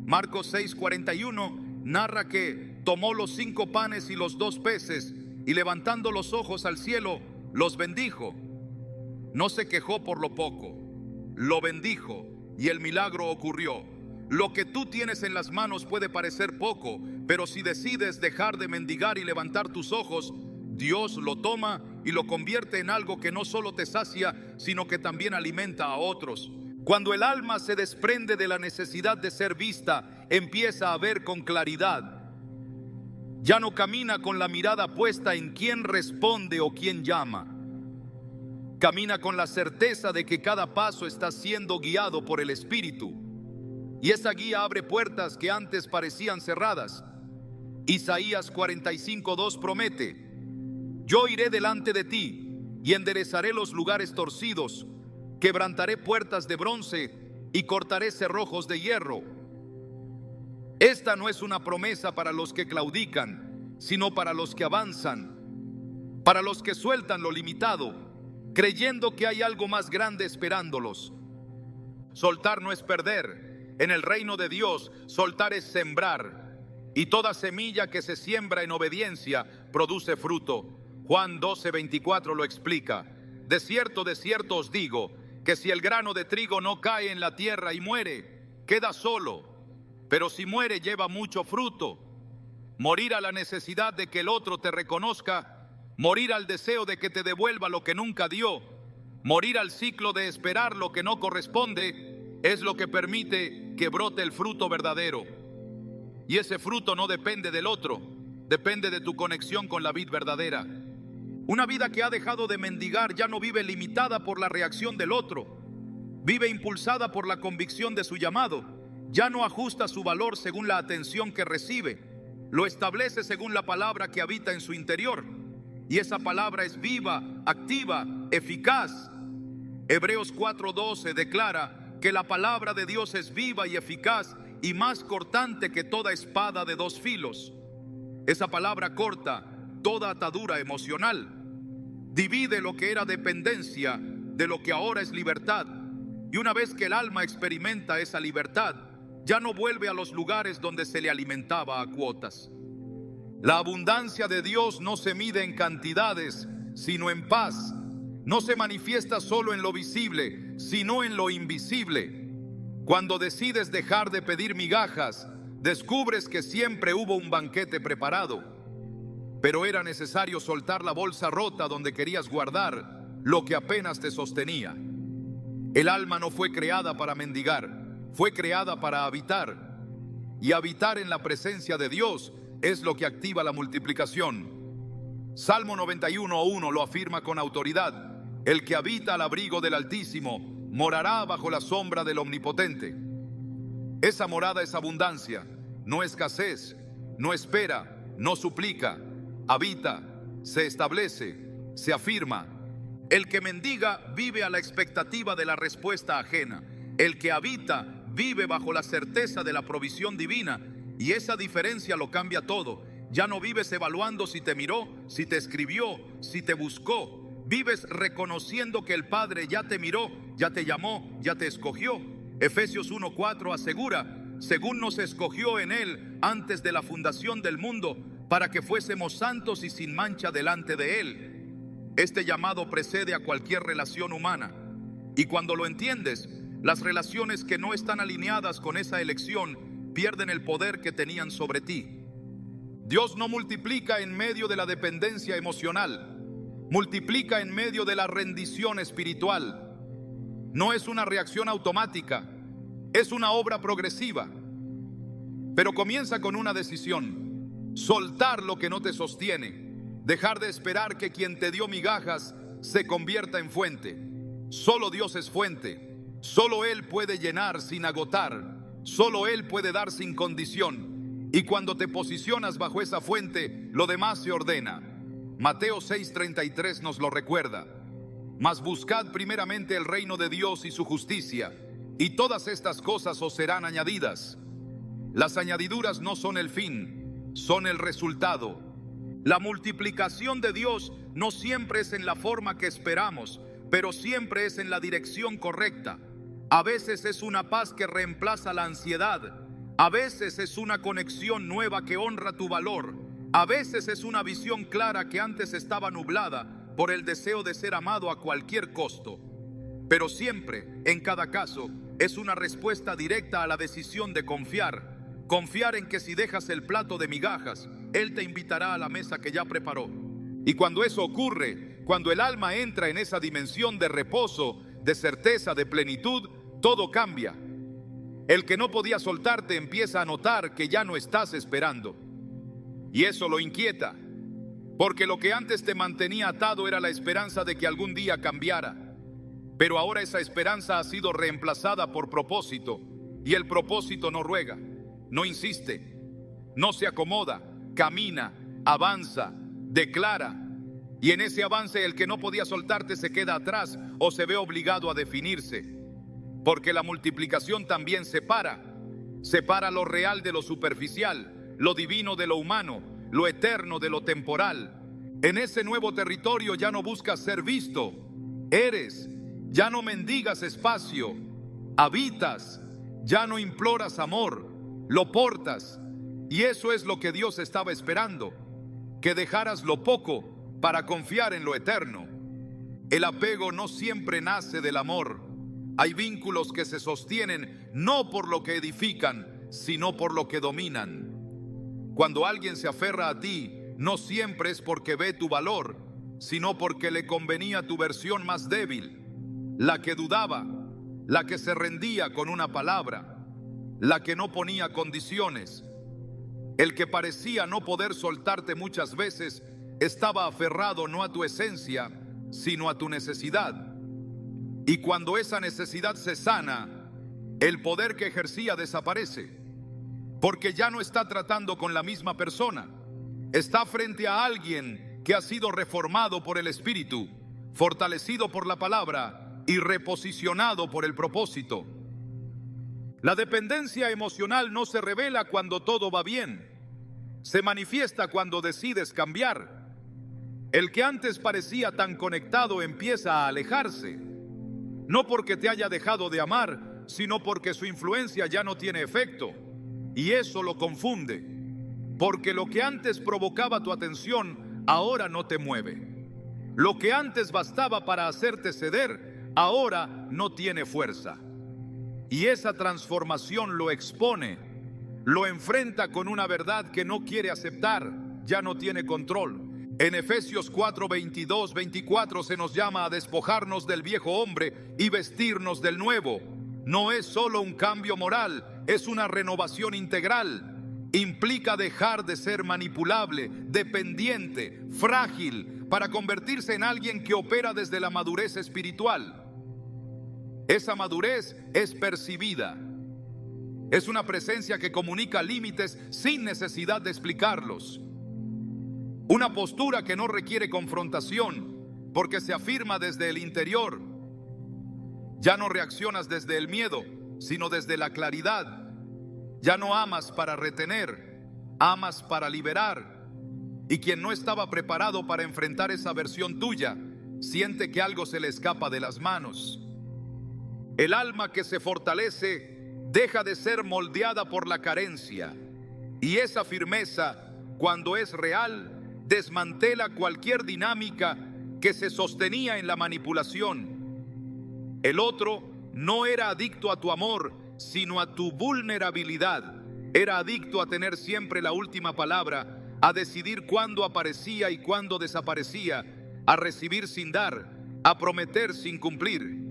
Marcos 6:41 narra que tomó los 5 panes y los 2 peces y levantando los ojos al cielo, los bendijo. No se quejó por lo poco, lo bendijo y el milagro ocurrió. Lo que tú tienes en las manos puede parecer poco, pero si decides dejar de mendigar y levantar tus ojos, Dios lo toma y lo convierte en algo que no solo te sacia, sino que también alimenta a otros. Cuando el alma se desprende de la necesidad de ser vista, empieza a ver con claridad. Ya no camina con la mirada puesta en quién responde o quién llama. Camina con la certeza de que cada paso está siendo guiado por el Espíritu. Y esa guía abre puertas que antes parecían cerradas. Isaías 45:2 promete: yo iré delante de ti y enderezaré los lugares torcidos, quebrantaré puertas de bronce y cortaré cerrojos de hierro. Esta no es una promesa para los que claudican, sino para los que avanzan, para los que sueltan lo limitado, creyendo que hay algo más grande esperándolos. soltar no es perder. En el reino de Dios, soltar es sembrar. Y toda semilla que se siembra en obediencia produce fruto. Juan 12:24 lo explica. De cierto os digo, que si el grano de trigo no cae en la tierra y muere, queda solo. Pero si muere, lleva mucho fruto. Morir a la necesidad de que el otro te reconozca, morir al deseo de que te devuelva lo que nunca dio, morir al ciclo de esperar lo que no corresponde, es lo que permite que brote el fruto verdadero. Y ese fruto no depende del otro, depende de tu conexión con la vid verdadera. Una vida que ha dejado de mendigar ya no vive limitada por la reacción del otro, vive impulsada por la convicción de su llamado. Ya no ajusta su valor según la atención que recibe, lo establece según la palabra que habita en su interior. Y esa palabra es viva, activa, eficaz. Hebreos 4:12 declara que la palabra de Dios es viva y eficaz y más cortante que toda espada de dos filos. Esa palabra corta toda atadura emocional, divide lo que era dependencia de lo que ahora es libertad. Y una vez que el alma experimenta esa libertad, ya no vuelve a los lugares donde se le alimentaba a cuotas. La abundancia de Dios no se mide en cantidades, sino en paz. No se manifiesta solo en lo visible, sino en lo invisible. Cuando decides dejar de pedir migajas, descubres que siempre hubo un banquete preparado. Pero era necesario soltar la bolsa rota donde querías guardar lo que apenas te sostenía. El alma no fue creada para mendigar, fue creada para habitar. Y habitar en la presencia de Dios es lo que activa la multiplicación. Salmo 91:1 lo afirma con autoridad. El que habita al abrigo del Altísimo morará bajo la sombra del Omnipotente. Esa morada es abundancia, no escasez, no espera, no suplica, habita, se establece, se afirma. El que mendiga vive a la expectativa de la respuesta ajena. El que habita vive bajo la certeza de la provisión divina, y esa diferencia lo cambia todo. Ya no vives evaluando si te miró, si te escribió, si te buscó. Vives reconociendo que el Padre ya te miró, ya te llamó, ya te escogió. Efesios 1:4 asegura: según nos escogió en Él antes de la fundación del mundo, para que fuésemos santos y sin mancha delante de Él. Este llamado precede a cualquier relación humana, y cuando lo entiendes, las relaciones que no están alineadas con esa elección pierden el poder que tenían sobre ti. Dios no multiplica en medio de la dependencia emocional, multiplica en medio de la rendición espiritual. No es una reacción automática, es una obra progresiva. Pero comienza con una decisión: soltar lo que no te sostiene, dejar de esperar que quien te dio migajas se convierta en fuente. Solo Dios es fuente. Solo Él puede llenar sin agotar, solo Él puede dar sin condición. Y cuando te posicionas bajo esa fuente, lo demás se ordena. Mateo 6:33 nos lo recuerda. Mas buscad primeramente el reino de Dios y su justicia, y todas estas cosas os serán añadidas. Las añadiduras no son el fin, son el resultado. La multiplicación de Dios no siempre es en la forma que esperamos, pero siempre es en la dirección correcta. A veces es una paz que reemplaza la ansiedad. A veces es una conexión nueva que honra tu valor. A veces es una visión clara que antes estaba nublada por el deseo de ser amado a cualquier costo. Pero siempre, en cada caso, es una respuesta directa a la decisión de confiar. Confiar en que si dejas el plato de migajas, Él te invitará a la mesa que ya preparó. Y cuando eso ocurre, cuando el alma entra en esa dimensión de reposo, de certeza, de plenitud, todo cambia. El que no podía soltarte empieza a notar que ya no estás esperando. Y eso lo inquieta, porque lo que antes te mantenía atado era la esperanza de que algún día cambiara. Pero ahora esa esperanza ha sido reemplazada por propósito, y el propósito no ruega, no insiste, no se acomoda, camina, avanza, declara. Y en ese avance el que no podía soltarte se queda atrás o se ve obligado a definirse. Porque la multiplicación también separa lo real de lo superficial, lo divino de lo humano, lo eterno de lo temporal. En ese nuevo territorio ya no buscas ser visto, eres. Ya no mendigas espacio, habitas, ya no imploras amor, lo portas. Y eso es lo que Dios estaba esperando, que dejaras lo poco para confiar en lo eterno. El apego no siempre nace del amor. Hay vínculos que se sostienen no por lo que edifican, sino por lo que dominan. Cuando alguien se aferra a ti, no siempre es porque ve tu valor, sino porque le convenía tu versión más débil, la que dudaba, la que se rendía con una palabra, la que no ponía condiciones. El que parecía no poder soltarte muchas veces estaba aferrado no a tu esencia, sino a tu necesidad. Y cuando esa necesidad se sana, el poder que ejercía desaparece, porque ya no está tratando con la misma persona. Está frente a alguien que ha sido reformado por el Espíritu, fortalecido por la palabra y reposicionado por el propósito. La dependencia emocional no se revela cuando todo va bien, se manifiesta cuando decides cambiar. El que antes parecía tan conectado empieza a alejarse, no porque te haya dejado de amar, sino porque su influencia ya no tiene efecto, y eso lo confunde, porque lo que antes provocaba tu atención ahora no te mueve. Lo que antes bastaba para hacerte ceder, ahora no tiene fuerza. Y esa transformación lo expone, lo enfrenta con una verdad que no quiere aceptar, ya no tiene control. En Efesios 4, 22, 24 se nos llama a despojarnos del viejo hombre y vestirnos del nuevo. No es solo un cambio moral, es una renovación integral. Implica dejar de ser manipulable, dependiente, frágil, para convertirse en alguien que opera desde la madurez espiritual. Esa madurez es percibida. Es una presencia que comunica límites sin necesidad de explicarlos. Una postura que no requiere confrontación, porque se afirma desde el interior. Ya no reaccionas desde el miedo, sino desde la claridad. Ya no amas para retener, amas para liberar. Y quien no estaba preparado para enfrentar esa versión tuya, siente que algo se le escapa de las manos. El alma que se fortalece deja de ser moldeada por la carencia. Y esa firmeza, cuando es real, desmantela cualquier dinámica que se sostenía en la manipulación. El otro no era adicto a tu amor, sino a tu vulnerabilidad. Era adicto a tener siempre la última palabra, a decidir cuándo aparecía y cuándo desaparecía, a recibir sin dar, a prometer sin cumplir.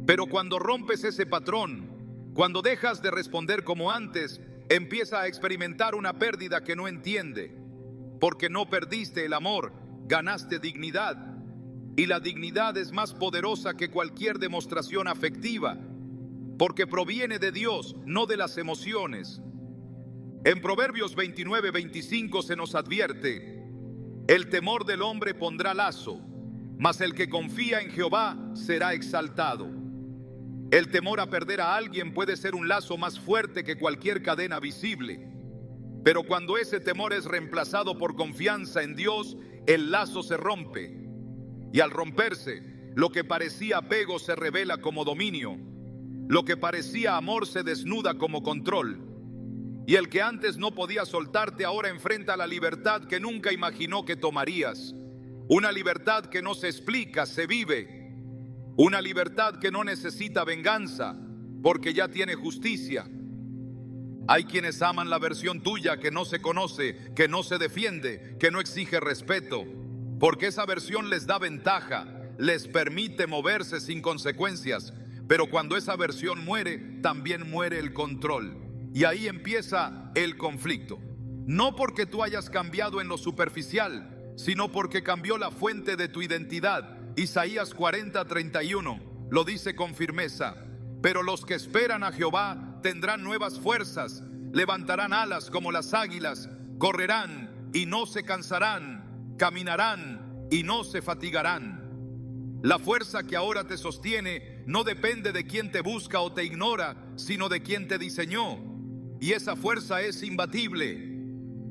Pero cuando rompes ese patrón, cuando dejas de responder como antes, empieza a experimentar una pérdida que no entiende. Porque no perdiste el amor, ganaste dignidad. Y la dignidad es más poderosa que cualquier demostración afectiva, porque proviene de Dios, no de las emociones. En Proverbios 29, 25 se nos advierte: el temor del hombre pondrá lazo, mas el que confía en Jehová será exaltado. El temor a perder a alguien puede ser un lazo más fuerte que cualquier cadena visible. Pero cuando ese temor es reemplazado por confianza en Dios, el lazo se rompe. Y al romperse, lo que parecía apego se revela como dominio. Lo que parecía amor se desnuda como control. Y el que antes no podía soltarte ahora enfrenta la libertad que nunca imaginó que tomarías. Una libertad que no se explica, se vive. Una libertad que no necesita venganza, porque ya tiene justicia. Hay quienes aman la versión tuya que no se conoce, que no se defiende, que no exige respeto, porque esa versión les da ventaja, les permite moverse sin consecuencias. Pero cuando esa versión muere, también muere el control. Y ahí empieza el conflicto. No porque tú hayas cambiado en lo superficial, sino porque cambió la fuente de tu identidad. Isaías 40, 31 lo dice con firmeza: pero los que esperan a Jehová tendrán nuevas fuerzas, levantarán alas como las águilas, correrán y no se cansarán, caminarán y no se fatigarán. La fuerza que ahora te sostiene no depende de quien te busca o te ignora, sino de quien te diseñó. Y esa fuerza es imbatible.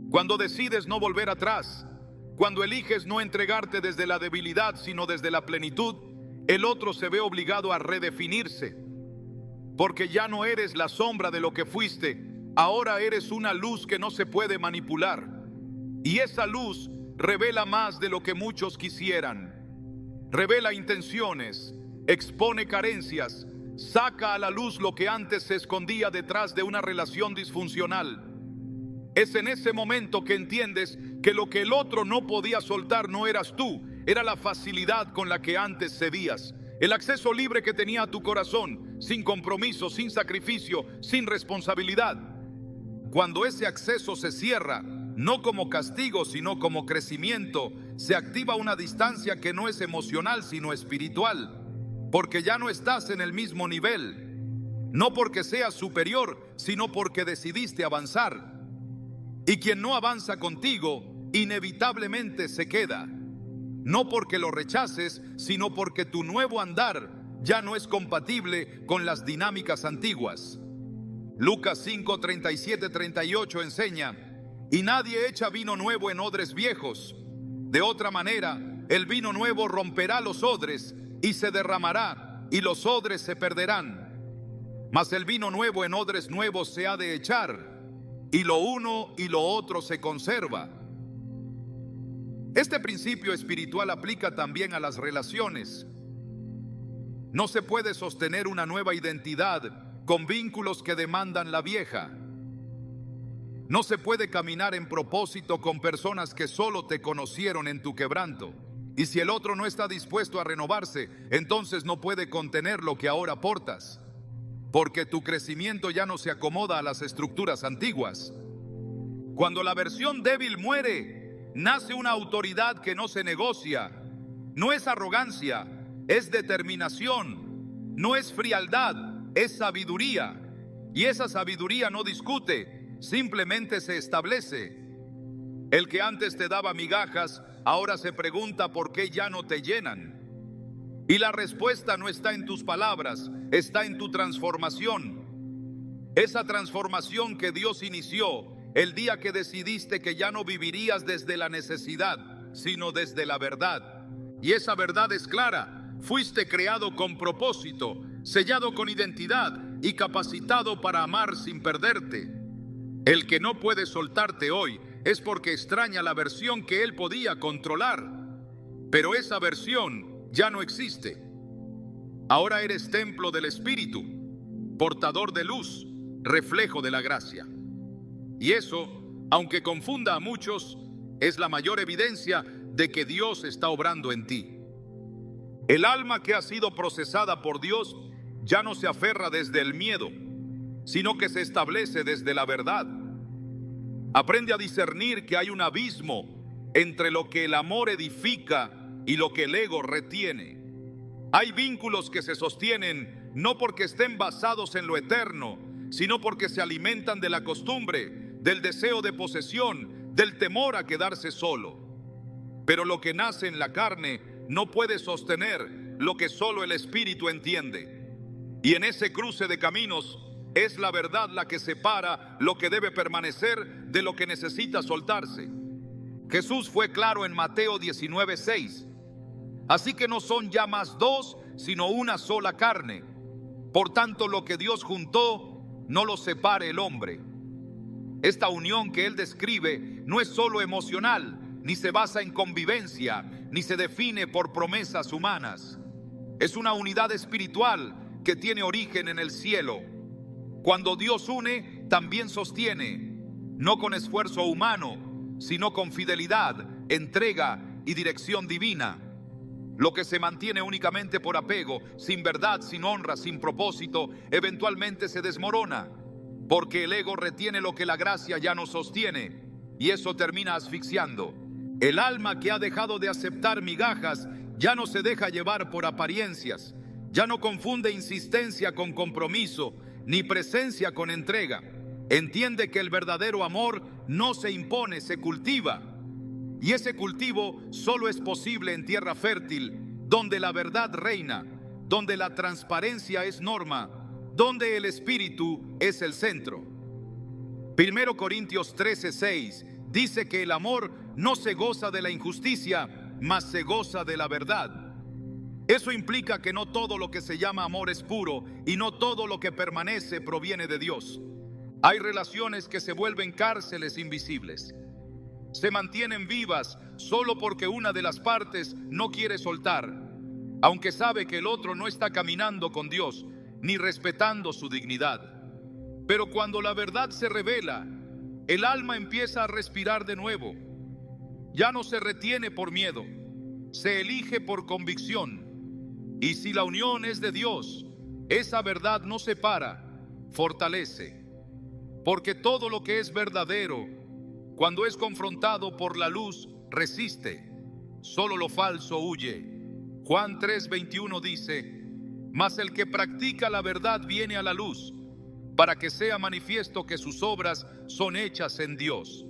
Cuando decides no volver atrás, cuando eliges no entregarte desde la debilidad, sino desde la plenitud, el otro se ve obligado a redefinirse. porque ya no eres la sombra de lo que fuiste, ahora eres una luz que no se puede manipular. Y esa luz revela más de lo que muchos quisieran. Revela intenciones, expone carencias, saca a la luz lo que antes se escondía detrás de una relación disfuncional. Es en ese momento que entiendes que lo que el otro no podía soltar no eras tú, era la facilidad con la que antes cedías, el acceso libre que tenía a tu corazón, sin compromiso, sin sacrificio, sin responsabilidad. Cuando ese acceso se cierra, no como castigo, sino como crecimiento, se activa una distancia que no es emocional, sino espiritual, porque ya no estás en el mismo nivel, no porque seas superior, sino porque decidiste avanzar. Y quien no avanza contigo, inevitablemente se queda, no porque lo rechaces, sino porque tu nuevo andar ya no es compatible con las dinámicas antiguas. Lucas 5, 37, 38 enseña: y nadie echa vino nuevo en odres viejos. De otra manera, el vino nuevo romperá los odres y se derramará, y los odres se perderán. Mas el vino nuevo en odres nuevos se ha de echar, y lo uno y lo otro se conserva. Este principio espiritual aplica también a las relaciones. No se puede sostener una nueva identidad con vínculos que demandan la vieja. No se puede caminar en propósito con personas que solo te conocieron en tu quebranto. Y si el otro no está dispuesto a renovarse, entonces no puede contener lo que ahora portas, porque tu crecimiento ya no se acomoda a las estructuras antiguas. Cuando la versión débil muere, nace una autoridad que no se negocia. No es arrogancia, es determinación. No es frialdad, es sabiduría. Y esa sabiduría no discute, simplemente se establece. El que antes te daba migajas, ahora se pregunta por qué ya no te llenan. Y la respuesta no está en tus palabras, está en tu transformación. Esa transformación que Dios inició el día que decidiste que ya no vivirías desde la necesidad, sino desde la verdad. Y esa verdad es clara: fuiste creado con propósito, sellado con identidad y capacitado para amar sin perderte. El que no puede soltarte hoy es porque extraña la versión que él podía controlar. Pero esa versión ya no existe. Ahora eres templo del Espíritu, portador de luz, reflejo de la gracia. Y eso, aunque confunda a muchos, es la mayor evidencia de que Dios está obrando en ti. El alma que ha sido procesada por Dios ya no se aferra desde el miedo, sino que se establece desde la verdad. Aprende a discernir que hay un abismo entre lo que el amor edifica y lo que el ego retiene. Hay vínculos que se sostienen no porque estén basados en lo eterno, sino porque se alimentan de la costumbre, del deseo de posesión, del temor a quedarse solo. Pero lo que nace en la carne no puede sostener lo que solo el Espíritu entiende. Y en ese cruce de caminos es la verdad la que separa lo que debe permanecer de lo que necesita soltarse. Jesús fue claro en Mateo 19:6. Así que no son ya más dos, sino una sola carne. Por tanto, lo que Dios juntó, no lo separe el hombre. Esta unión que él describe no es solo emocional, ni se basa en convivencia, ni se define por promesas humanas. Es una unidad espiritual que tiene origen en el cielo. Cuando Dios une, también sostiene, no con esfuerzo humano, sino con fidelidad, entrega y dirección divina. Lo que se mantiene únicamente por apego, sin verdad, sin honra, sin propósito, eventualmente se desmorona, porque el ego retiene lo que la gracia ya no sostiene, y eso termina asfixiando. El alma que ha dejado de aceptar migajas ya no se deja llevar por apariencias, ya no confunde insistencia con compromiso, ni presencia con entrega. Entiende que el verdadero amor no se impone, se cultiva. Y ese cultivo solo es posible en tierra fértil, donde la verdad reina, donde la transparencia es norma, donde el Espíritu es el centro. 1 Corintios 13:6 dice que el amor no se goza de la injusticia, mas se goza de la verdad. Eso implica que no todo lo que se llama amor es puro y no todo lo que permanece proviene de Dios. Hay relaciones que se vuelven cárceles invisibles. Se mantienen vivas solo porque una de las partes no quiere soltar, aunque sabe que el otro no está caminando con Dios ni respetando su dignidad. Pero cuando la verdad se revela, el alma empieza a respirar de nuevo. Ya no se retiene por miedo, se elige por convicción. Y si la unión es de Dios, esa verdad no separa, fortalece. Porque todo lo que es verdadero, cuando es confrontado por la luz, resiste. Solo lo falso huye. Juan 3:21 dice: mas el que practica la verdad viene a la luz, para que sea manifiesto que sus obras son hechas en Dios.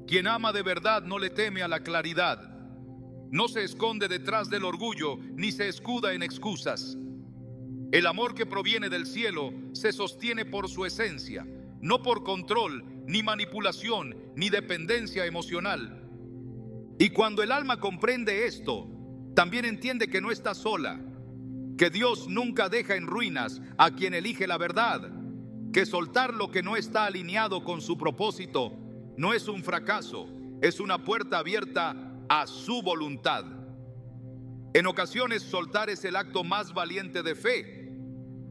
Quien ama de verdad no le teme a la claridad. No se esconde detrás del orgullo, ni se escuda en excusas. El amor que proviene del cielo se sostiene por su esencia, no por control, ni manipulación, ni dependencia emocional. Y cuando el alma comprende esto, también entiende que no está sola, que Dios nunca deja en ruinas a quien elige la verdad, que soltar lo que no está alineado con su propósito no es un fracaso, es una puerta abierta a su voluntad. En ocasiones soltar es el acto más valiente de fe,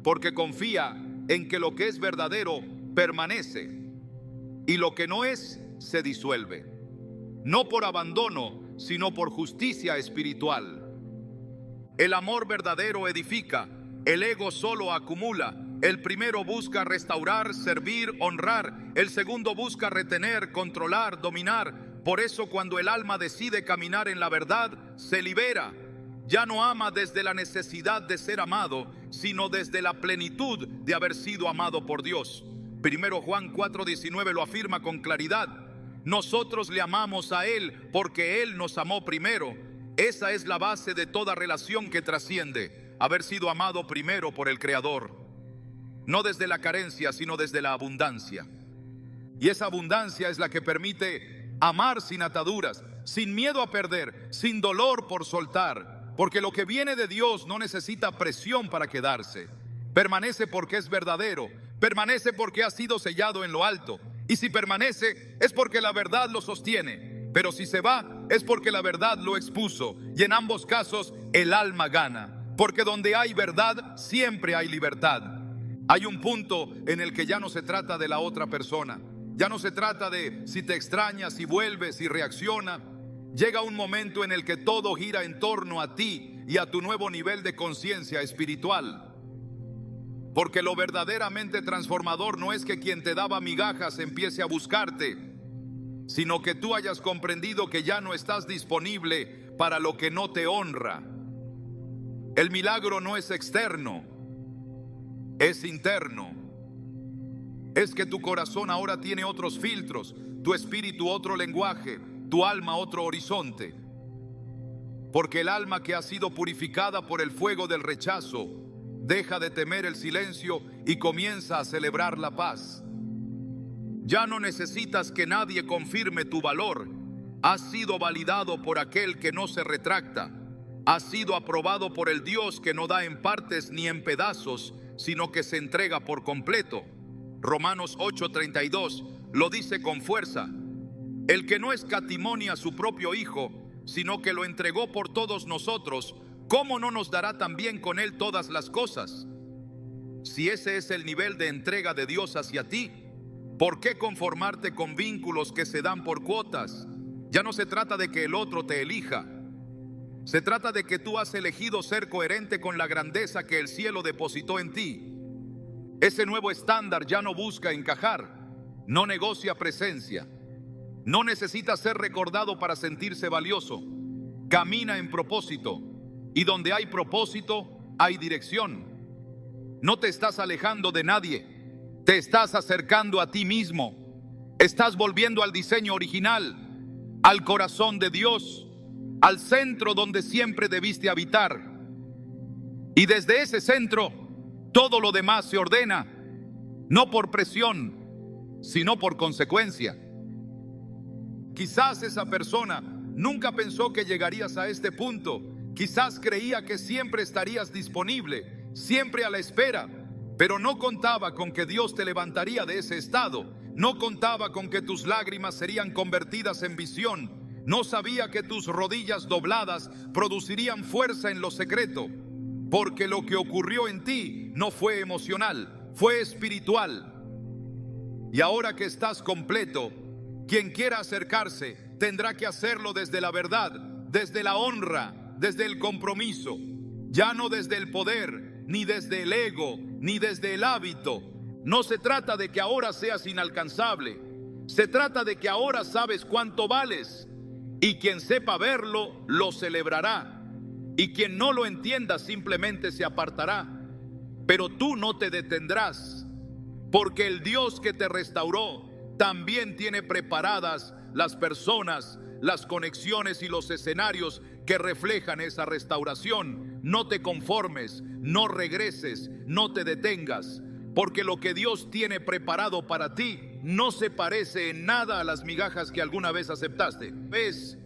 porque confía en que lo que es verdadero permanece y lo que no es se disuelve, no por abandono, sino por justicia espiritual. El amor verdadero edifica, el ego solo acumula. El primero busca restaurar, servir, honrar. El segundo busca retener, controlar, dominar. Por eso cuando el alma decide caminar en la verdad, se libera. Ya no ama desde la necesidad de ser amado, sino desde la plenitud de haber sido amado por Dios. Primero Juan 4:19 lo afirma con claridad. Nosotros le amamos a Él porque Él nos amó primero. Esa es la base de toda relación que trasciende, haber sido amado primero por el Creador. No desde la carencia, sino desde la abundancia. Y esa abundancia es la que permite amar sin ataduras, sin miedo a perder, sin dolor por soltar. Porque lo que viene de Dios no necesita presión para quedarse. Permanece porque es verdadero, permanece porque ha sido sellado en lo alto. Y si permanece es porque la verdad lo sostiene. Pero si se va es porque la verdad lo expuso. Y en ambos casos el alma gana. Porque donde hay verdad siempre hay libertad. Hay un punto en el que ya no se trata de la otra persona. Ya no se trata de si te extraña, si vuelve, si reacciona. Llega un momento en el que todo gira en torno a ti y a tu nuevo nivel de conciencia espiritual. Porque lo verdaderamente transformador no es que quien te daba migajas empiece a buscarte, sino que tú hayas comprendido que ya no estás disponible para lo que no te honra. El milagro no es externo, es interno. Es que tu corazón ahora tiene otros filtros, tu espíritu otro lenguaje, tu alma otro horizonte. Porque el alma que ha sido purificada por el fuego del rechazo deja de temer el silencio y comienza a celebrar la paz. Ya no necesitas que nadie confirme tu valor. Has sido validado por aquel que no se retracta. Has sido aprobado por el Dios que no da en partes ni en pedazos, sino que se entrega por completo. Romanos 8:32 lo dice con fuerza. El que no escatimonia a su propio Hijo, sino que lo entregó por todos nosotros, ¿cómo no nos dará también con Él todas las cosas? Si ese es el nivel de entrega de Dios hacia ti, ¿por qué conformarte con vínculos que se dan por cuotas? Ya no se trata de que el otro te elija. Se trata de que tú has elegido ser coherente con la grandeza que el cielo depositó en ti. Ese nuevo estándar ya no busca encajar, no negocia presencia. No necesita ser recordado para sentirse valioso. Camina en propósito. Y donde hay propósito, hay dirección. No te estás alejando de nadie. Te estás acercando a ti mismo. Estás volviendo al diseño original, al corazón de Dios, al centro donde siempre debiste habitar. Y desde ese centro, todo lo demás se ordena, no por presión, sino por consecuencia. Quizás esa persona nunca pensó que llegarías a este punto. Quizás creía que siempre estarías disponible, siempre a la espera, pero no contaba con que Dios te levantaría de ese estado. No contaba con que tus lágrimas serían convertidas en visión. No sabía que tus rodillas dobladas producirían fuerza en lo secreto, porque lo que ocurrió en ti no fue emocional, fue espiritual. Y ahora que estás completo, quien quiera acercarse tendrá que hacerlo desde la verdad, desde la honra, desde el compromiso, ya no desde el poder, ni desde el ego, ni desde el hábito. No se trata de que ahora seas inalcanzable, se trata de que ahora sabes cuánto vales, y quien sepa verlo, lo celebrará, y quien no lo entienda simplemente se apartará. Pero tú no te detendrás, porque el Dios que te restauró también tiene preparadas las personas, las conexiones y los escenarios que reflejan esa restauración. No te conformes, no regreses, no te detengas, porque lo que Dios tiene preparado para ti no se parece en nada a las migajas que alguna vez aceptaste. ¿Ves?